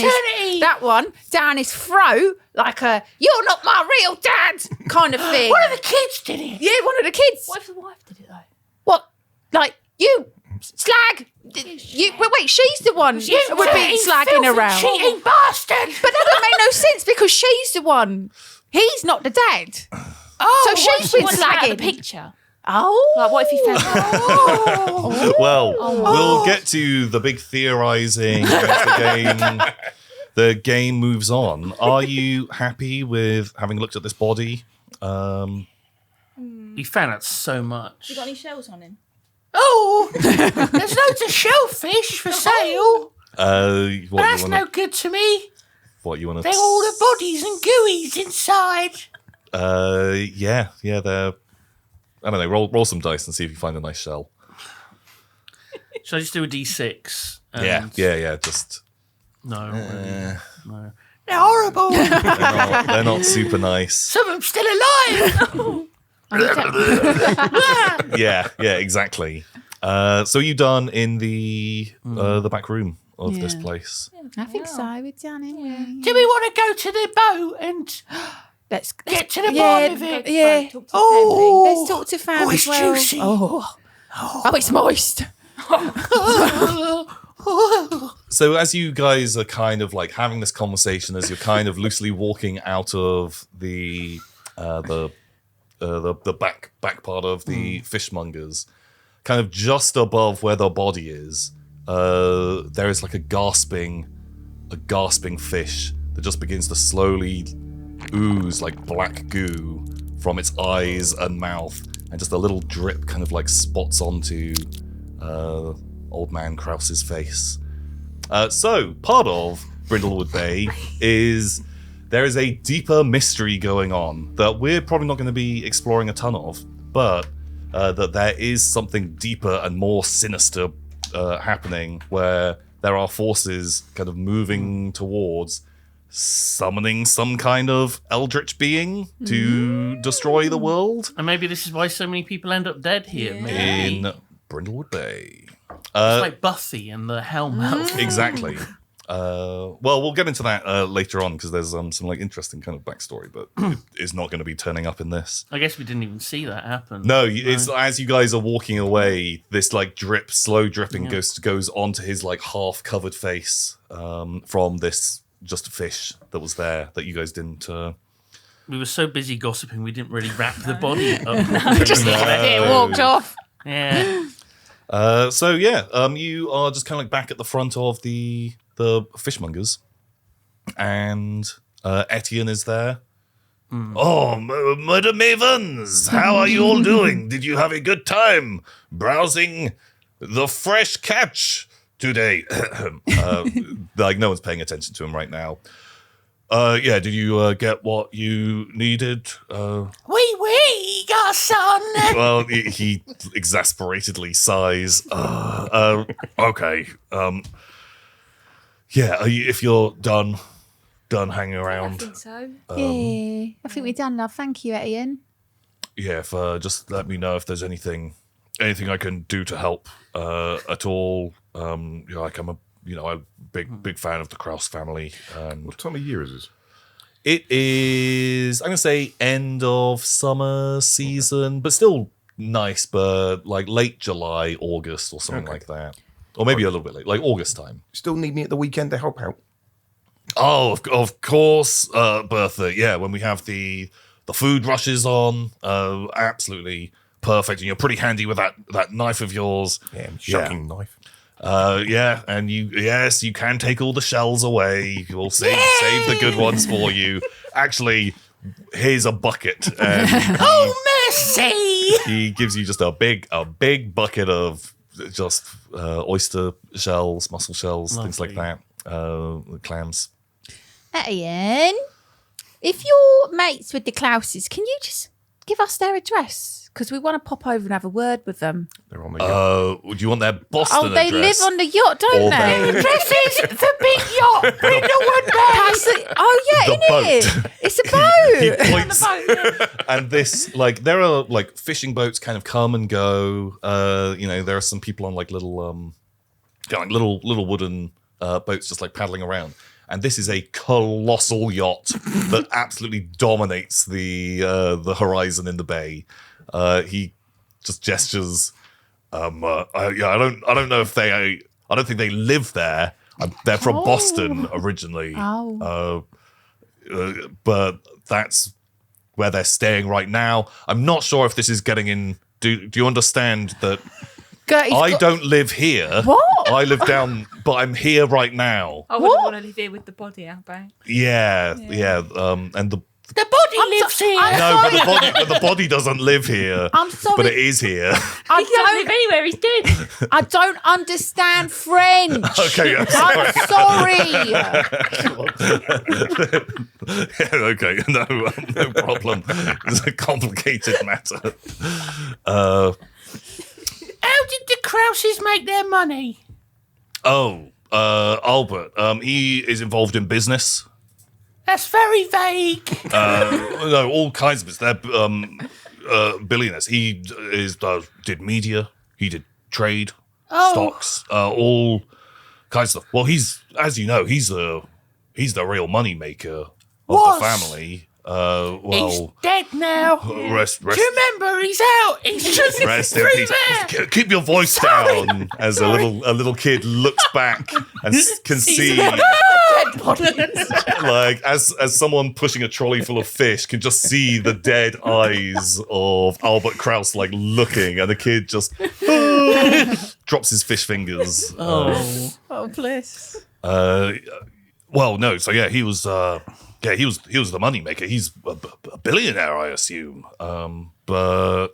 his throat, like a, you're not my real dad kind of thing. One of the kids did it. Yeah, one of the kids. What if the wife did it though? What? Like, you, slag. Wait, she's the one You we're being dirty, slagging filthy, around. cheating bastard. But that don't make no sense because she's the one. He's not the dad. Oh, So she's been slagging. The picture. Oh. Like, what if he found Well, we'll get to the big theorizing as the game moves on. Are you happy with having looked at this body? We found out so much. You got any shells on him? Oh, there's loads of shellfish for sale. What That's you no wanna, good to me. what you want to? They're all the bodies and gooeys inside. Yeah, they're. I don't know. Roll some dice and see if you find a nice shell. Should I just do a D6? Yeah. Just No. No. They're horrible. they're not super nice. Some of them still alive. Yeah, exactly. So you done in the back room of this place? I think so. We're done anyway. Do we want to go to the boat and Let's get to the bottom of it? Yeah. Let's talk to family. Oh, it's as well. juicy. Oh, it's moist. So as you guys are kind of like having this conversation, as you're kind of loosely walking out of the back part of the fishmongers, kind of just above where the body is, there is like a gasping fish that just begins to slowly ooze like black goo from its eyes and mouth, and just a little drip kind of like spots onto old man Krause's face. So part of Brindlewood Bay is there is a deeper mystery going on that we're probably not going to be exploring a ton of, but that there is something deeper and more sinister happening, where there are forces kind of moving towards summoning some kind of eldritch being to destroy the world And maybe this is why so many people end up dead here. Maybe. in Brindlewood Bay. It's like Buffy and the Hellmouth. Exactly. Well, we'll get into that later on because there's some like interesting kind of backstory, but it is not going to be turning up in this. I guess we didn't even see that happen. No, it's as you guys are walking away, this like slow dripping goes onto his like half covered face from this just fish that was there that you guys didn't. We were so busy gossiping, we didn't really wrap the body up. Just walked off. Yeah. So you are just kind of like back at the front of the fishmongers, and Etienne is there. Oh, Murder Mavens, how are you all doing? Did you have a good time browsing the fresh catch today? Like no one's paying attention to him right now. Did you get what you needed? Wee, garçon. Well, he exasperatedly sighs. Okay. If you're done hanging I around. think so. Yeah, I think we're done, love. Thank you, Etienne. Yeah, if just let me know if there's anything I can do to help at all. Like I'm a big fan of the Krause family. And What time of year is this? it is, I'm gonna say end of summer season, but still nice, but like late July, August or something like that. Or maybe a little bit late, like August time. Still need me at the weekend to help out. Oh, of course, Bertha. Yeah, when we have the food rushes on, absolutely perfect. And you're pretty handy with that knife of yours. Yeah, shocking knife. And you can take all the shells away. We'll save the good ones for you. Actually, here's a bucket. And Oh, mercy. he gives you just a big bucket of just oyster shells, mussel shells, things like that. Clams. Etienne, if you're mates with the Klauses, can you just give us their address? Because we want to pop over and have a word with them. They're on the yacht. Do you want their Boston They address? live on the yacht, don't Or they? This is the big yacht, Brindlewood Bay. Oh, The yeah, boat. innit? It's a He boat. points, and this there are like fishing boats kind of come and go. There are some people on like little little wooden boats just like paddling around. And this is a colossal yacht that absolutely dominates the horizon in the bay. He just gestures. I don't know if I don't think they live there. They're from Boston originally. But that's where they're staying right now. I'm not sure if this is getting in. Do you understand that? I don't live here. What? I live down, but I'm here right now. I wouldn't want to live here with the body out back. Yeah. And the The body lives here. but the body doesn't live here. I'm sorry. But it is here. I He doesn't live anywhere. He's dead. I don't understand French. Okay, I'm sorry. I'm sorry. Okay, no problem. It's a complicated matter. How did the Krauses make their money? Albert. He is involved in business. That's very vague. No, all kinds of business. They're billionaires. He did media. He did trade, stocks, all kinds of stuff. Well, he's, as you know, he's the real money maker of the family. He's dead now. Rest. Do you remember? He's out. He's just Rest in through peace. there. Keep your voice down. As a little kid looks back and can see, like as someone pushing a trolley full of fish can just see the dead eyes of Albert Kraus like looking, and the kid just drops his fish fingers. Oh, bless. Well, no. So yeah, he was. He was the money maker. He's a billionaire, I assume. But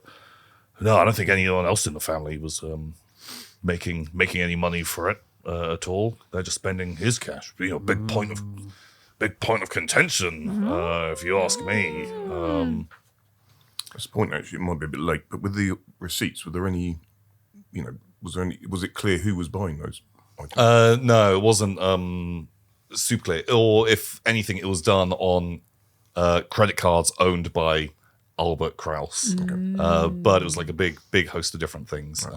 no, I don't think anyone else in the family was making any money for it at all. They're just spending his cash. Big point of contention, if you ask me. That's the point. Actually, it might be a bit late, but with the receipts, were there any? Was it clear who was buying those items? No, it wasn't super clear. Or if anything, it was done on credit cards owned by Albert Kraus. But it was like a big host of different things.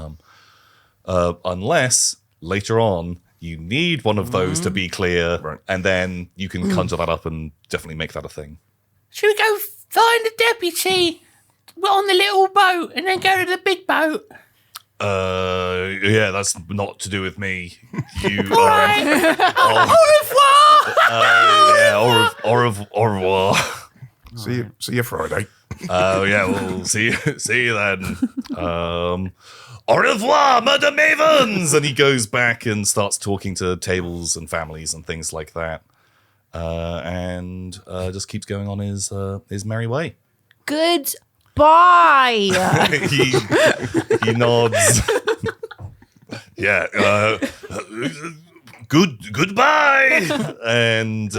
Right. Unless later on you need one of those to be clear, Right. and then you can conjure that up and definitely make that a thing. Should we go find the deputy on the little boat and then go to the big boat? Yeah, that's not to do with me. You, All right. Au revoir. Au revoir. See you Friday. Yeah, we'll see you then. Au revoir, murder mavens! And he goes back and starts talking to tables and families and things like that. And just keeps going on his merry way. Goodbye. He nods. Yeah. Goodbye. And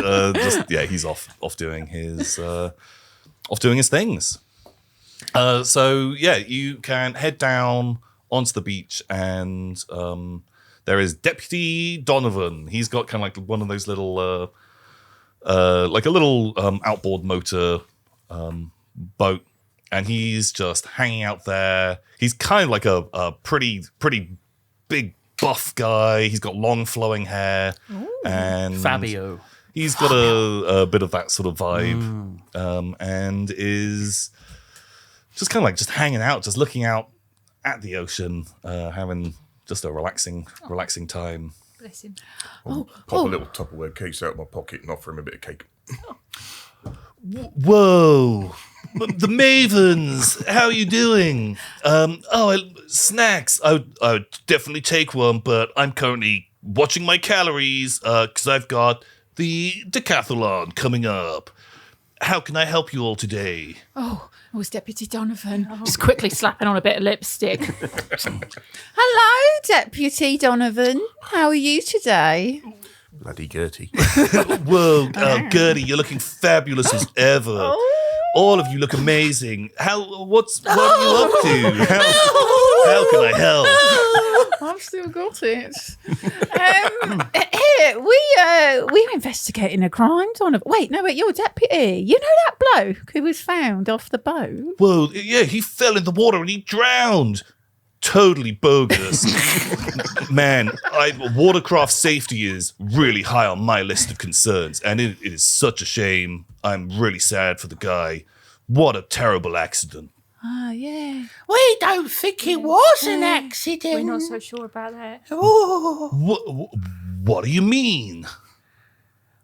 he's off doing his things. So yeah, you can head down onto the beach, and there is Deputy Donovan. He's got kind of like one of those little like a little outboard motor boat. And he's just hanging out there. He's kind of like a pretty big buff guy. He's got long flowing hair. Ooh. And Fabio. He's got a bit of that sort of vibe. And is just kind of like just hanging out, just looking out at the ocean, having just a relaxing time. Bless him. Pop a little Tupperware case out of my pocket and offer him a bit of cake. Whoa. The Mavens, how are you doing? Snacks. I would definitely take one, but I'm currently watching my calories because I've got the decathlon coming up. How can I help you all today? Oh, it was Deputy Donovan. Just quickly slapping on a bit of lipstick. Hello, Deputy Donovan. How are you today? Bloody Gertie. Whoa, Gertie, you're looking fabulous as ever. All of you look amazing. What are you up to? How can I help? I've still got it. Here, we're investigating a crime. Wait, you're a deputy. You know that bloke who was found off the boat? Well, yeah, he fell in the water and he drowned. Totally bogus. Man, watercraft safety is really high on my list of concerns, and it is such a shame. I'm really sad for the guy. What a terrible accident. Oh, yeah. We don't think it was an accident. We're not so sure about that. Oh. What do you mean?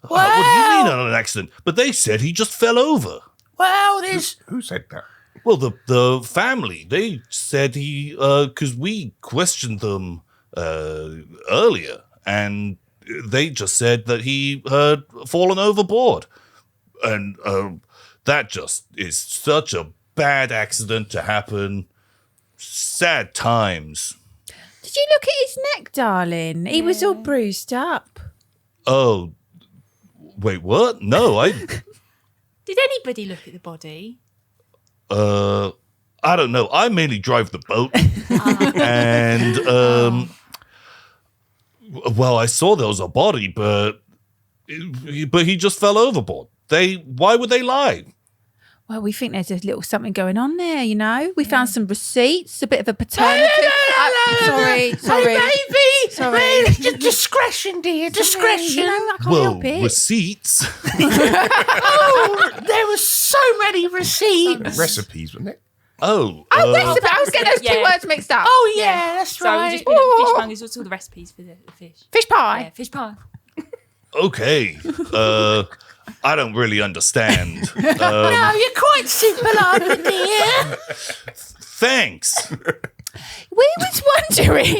Well, What do you mean on an accident? But they said he just fell over. Well, there's... Who said that? Well, the family, they said he, because we questioned them earlier, and they just said that he had fallen overboard. And that just is such a bad accident to happen. Sad times. Did you look at his neck, darling? He was all bruised up. Oh, wait, what? No, Did anybody look at the body? I don't know. I mainly drive the boat. And, well, I saw there was a body, but he just fell overboard. Why would they lie? Well, we think there's a little something going on there, you know. We found some receipts, a bit of a paternity. Sorry. Baby! Sorry. Just discretion, dear, discretion. You know, I can't Well, help it. receipts. Oh, there were so many receipts. Recipes, wasn't it? Oh, Recipe. I was getting those two Yeah. words mixed up. Oh, yeah, that's Sorry, right. we've just been at the fishmongers. What's all the recipes for the fish? Fish pie. Yeah, fish pie. okay. I don't really understand. No, you're quite simple, aren't you, dear? Thanks. We was wondering,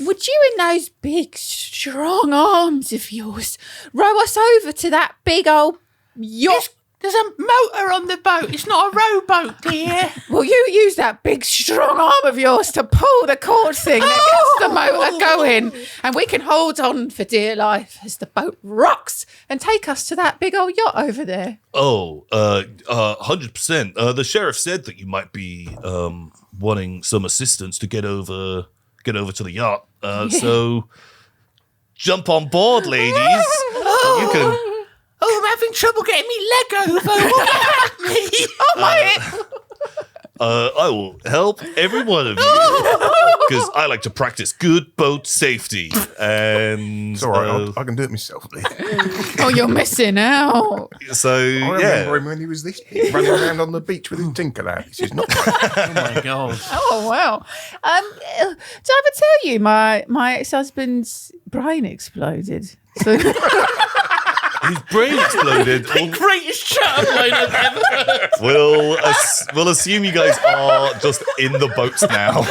would you in those big, strong arms of yours row us over to that big old yacht? There's a motor on the boat. It's not a rowboat, dear. Will you use that big, strong arm of yours to pull the cord thing that gets the motor going? And we can hold on for dear life as the boat rocks and take us to that big old yacht over there. Oh, 100%. The sheriff said that you might be wanting some assistance to get over to the yacht. So jump on board, ladies. You can. Oh, I'm having trouble getting me leg over. Will you help me? Oh, my... I will help every one of you because I like to practice good boat safety. And It's all right. I can do it myself. Oh, you're missing out. So I remember yeah, him when he was this big, running around on the beach with his tinker out. This is not right. Oh my god. Oh, wow. Did I ever tell you my ex-husband's brain exploded? So... his brain exploded. Greatest shut line I've ever heard. We'll assume you guys are just in the boats now.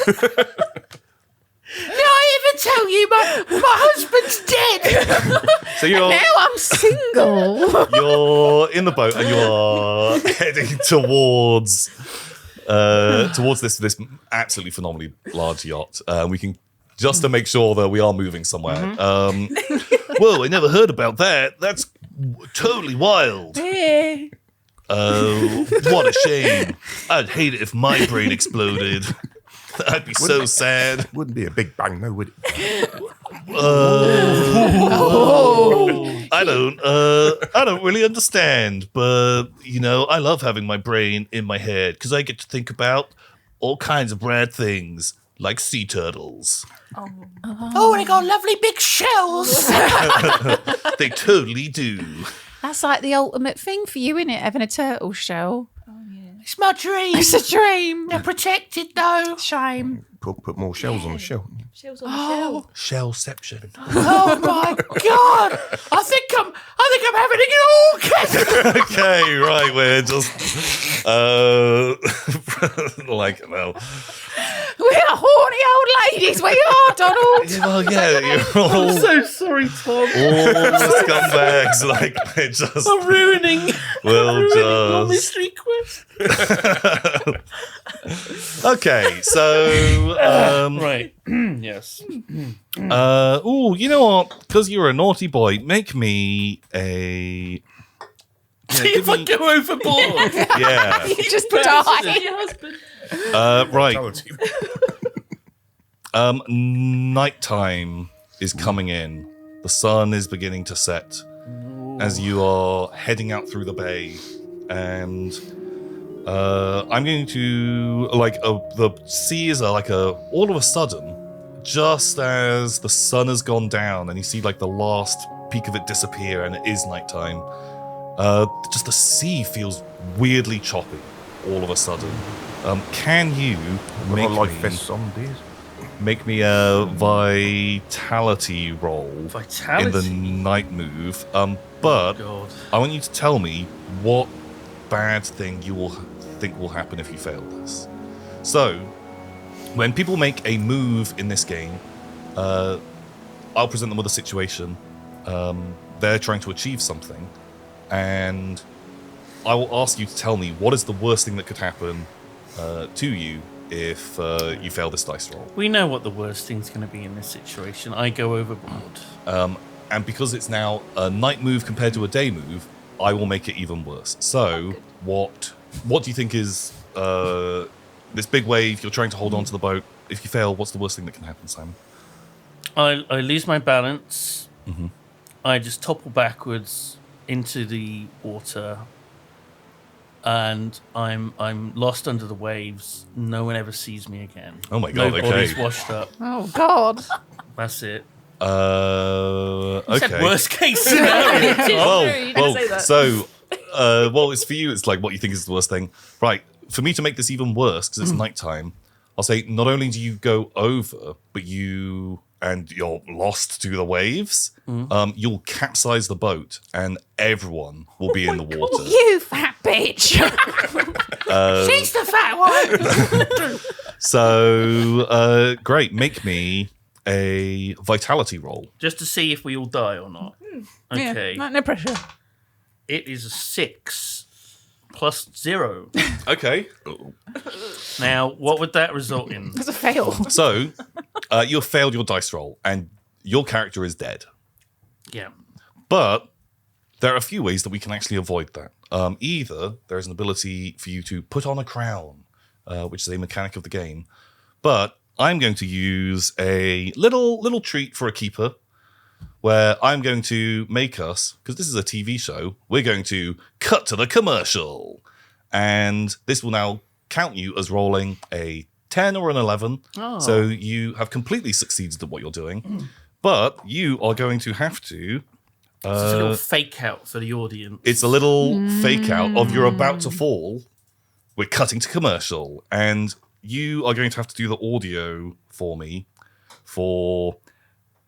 Did I ever tell you my husband's dead? So you're Now I'm single. you're in the boat and you're heading towards this absolutely phenomenally large yacht. We can just to make sure that we are moving somewhere. Whoa, I never heard about that. That's totally wild. Yeah. Oh, what a shame. I'd hate it if my brain exploded. I'd be so sad. Wouldn't be a big bang, though, would it? I don't really understand, but I love having my brain in my head because I get to think about all kinds of rad things like sea turtles. Oh, they got lovely big shells. They totally do. That's like the ultimate thing for you, isn't it? Having a turtle shell. It's my dream. It's a dream. They're protected, though. Shame. Put more shells on the shell. Shells on the shell. Shellception. Oh my god! I think I'm having an orgasm. Okay, right, we're just like, well, We're horny old ladies, where you are, Donald. Well, yeah, you're all, So sorry, Tom. all the scumbags. Like, it just I'm ruining will your just. mystery quest. Okay, so Right. Yes. you know what? Because you're a naughty boy, make me a. See if I go overboard. Yeah. You just die. Your husband. Right. Fatality. Nighttime is coming in. The sun is beginning to set as you are heading out through the bay, and I'm going to the sea is all of a sudden, just as the sun has gone down, and you see like the last peak of it disappear, and it is nighttime. Just the sea feels weirdly choppy all of a sudden. Can you make me a vitality roll Vitality. in the night move? But God. I want you to tell me what bad thing you will think will happen if you fail this. So, when people make a move in this game, I'll present them with a situation. They're trying to achieve something, and I will ask you to tell me what is the worst thing that could happen to you if you fail this dice roll. We know what the worst thing's going to be in this situation. I go overboard. And because it's now a night move compared to a day move, I will make it even worse. So, what do you think is this big wave? You're trying to hold on to the boat. If you fail, what's the worst thing that can happen, Simon? I lose my balance. Mm-hmm. I just topple backwards into the water, and I'm lost under the waves. No one ever sees me again. Oh my God, Nobody's okay. washed up. Oh, God. That's it. Okay. Said worst case scenario. You didn't say that. So, it's for you. It's like what you think is the worst thing, right? For me to make this even worse, because it's nighttime, I'll say not only do you go over, but you're lost to the waves. You'll capsize the boat, and everyone will be in the water. You fat bitch. She's the fat one. So, great. Make me a vitality roll. Just to see if we all die or not. Okay. Yeah, no pressure. It is a 6 plus 0. Okay. Now, what would that result in? It's a fail. So, you've failed your dice roll, and your character is dead. Yeah. But there are a few ways that we can actually avoid that. Either there's an ability for you to put on a crown, which is a mechanic of the game. But I'm going to use a little treat for a keeper, where I'm going to make us, because this is a TV show, we're going to cut to the commercial. And this will now count you as rolling a 10 or an 11. Oh. So you have completely succeeded at what you're doing. But you are going to have to... It's a little fake out for the audience. It's a little fake out of you're about to fall. We're cutting to commercial. And you are going to have to do the audio for me for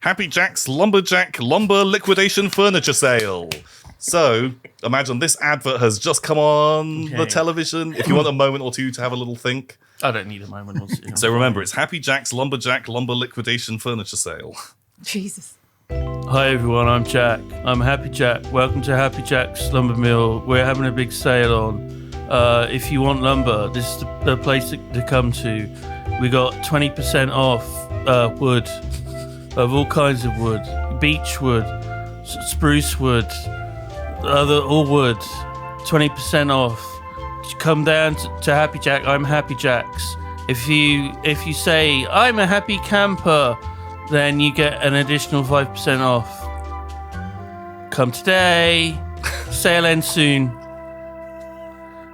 Happy Jack's Lumberjack Lumber Liquidation Furniture Sale. So imagine this advert has just come on the television. If you want a moment or two to have a little think. I don't need a moment or two. So remember, it's Happy Jack's Lumberjack Lumber Liquidation Furniture Sale. Jesus. Hi everyone, I'm Jack. I'm Happy Jack. Welcome to Happy Jack's Lumber Mill. We're having a big sale on. If you want lumber, this is the place to come to. We got 20% off wood of all kinds of wood, beech wood, spruce wood, all wood. 20% off. Come down to Happy Jack. I'm Happy Jack's. If you say I'm a happy camper, then you get an additional 5% off. Come today. Sale ends soon.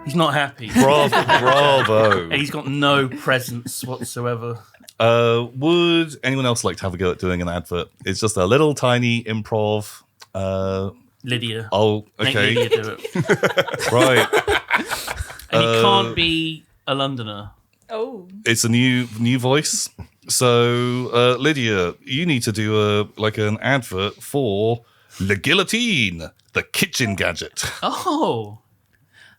He's not happy. Bravo. He's got no presence whatsoever. Would anyone else like to have a go at doing an advert? It's just a little tiny improv. Lydia. Oh, Make okay. Lydia do it. Right. And he can't be a Londoner. Oh. It's a new voice. So, Lydia, you need to do an advert for Le Guillotine, the kitchen gadget. Oh.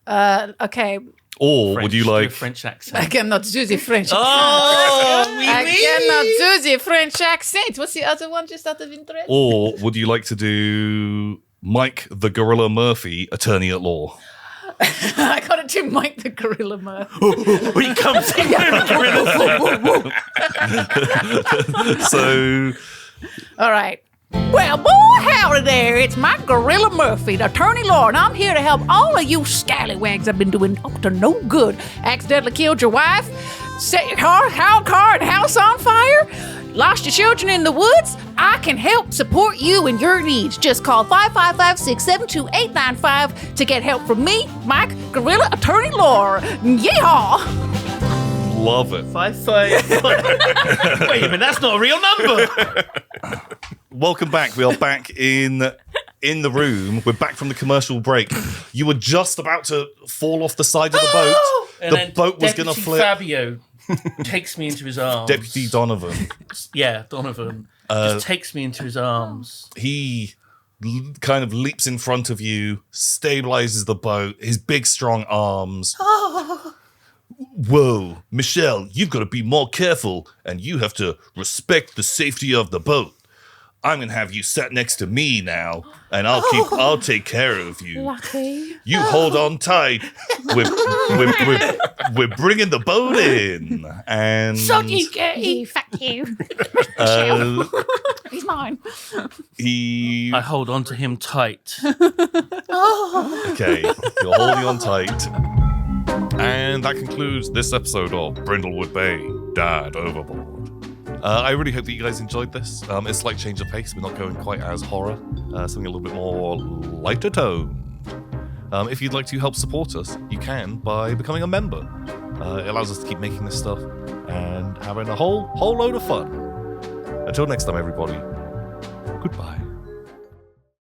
Okay. Or French, would you do a like... French I accent? cannot do the French. Oh, oui, I oui. cannot do the French accent. What's the other one, just out of interest? Or would you like to do Mike the Gorilla Murphy, attorney at law? I got it to Mike the Gorilla Murphy. He comes in with a gorilla. So, All right. Well, boy, howdy there. It's Mike Gorilla Murphy, the attorney law, and I'm here to help all of you scallywags that have been doing up to no good. Accidentally killed your wife, set your car and house on fire, lost your children in the woods. I can help support you in your needs. Just call 555-672-8995 to get help from me, Mike Gorilla Attorney Law. Yeehaw! love it. 555. Wait a minute, that's not a real number. Welcome back. We are back in the room. We're back from the commercial break. You were just about to fall off the side of the boat. And The then boat was going to Deputy flip. Fabio takes me into his arms. Deputy Donovan. Yeah, Donovan. Just takes me into his arms. He kind of leaps in front of you, stabilizes the boat, his big, strong arms. Whoa, Michelle, you've got to be more careful, and you have to respect the safety of the boat. I'm gonna have you sat next to me now, and I'll take care of you. Lucky. You hold on tight. We're bringing the boat in, and So you get You, fuck you. He's mine. I hold on to him tight. Okay, you're holding on tight. And that concludes this episode of Brindlewood Bay, Dad Overboard. I really hope that you guys enjoyed this. It's a slight change of pace. We're not going quite as horror. Something a little bit more lighter tone. If you'd like to help support us, you can by becoming a member. It allows us to keep making this stuff and having a whole load of fun. Until next time, everybody. Goodbye.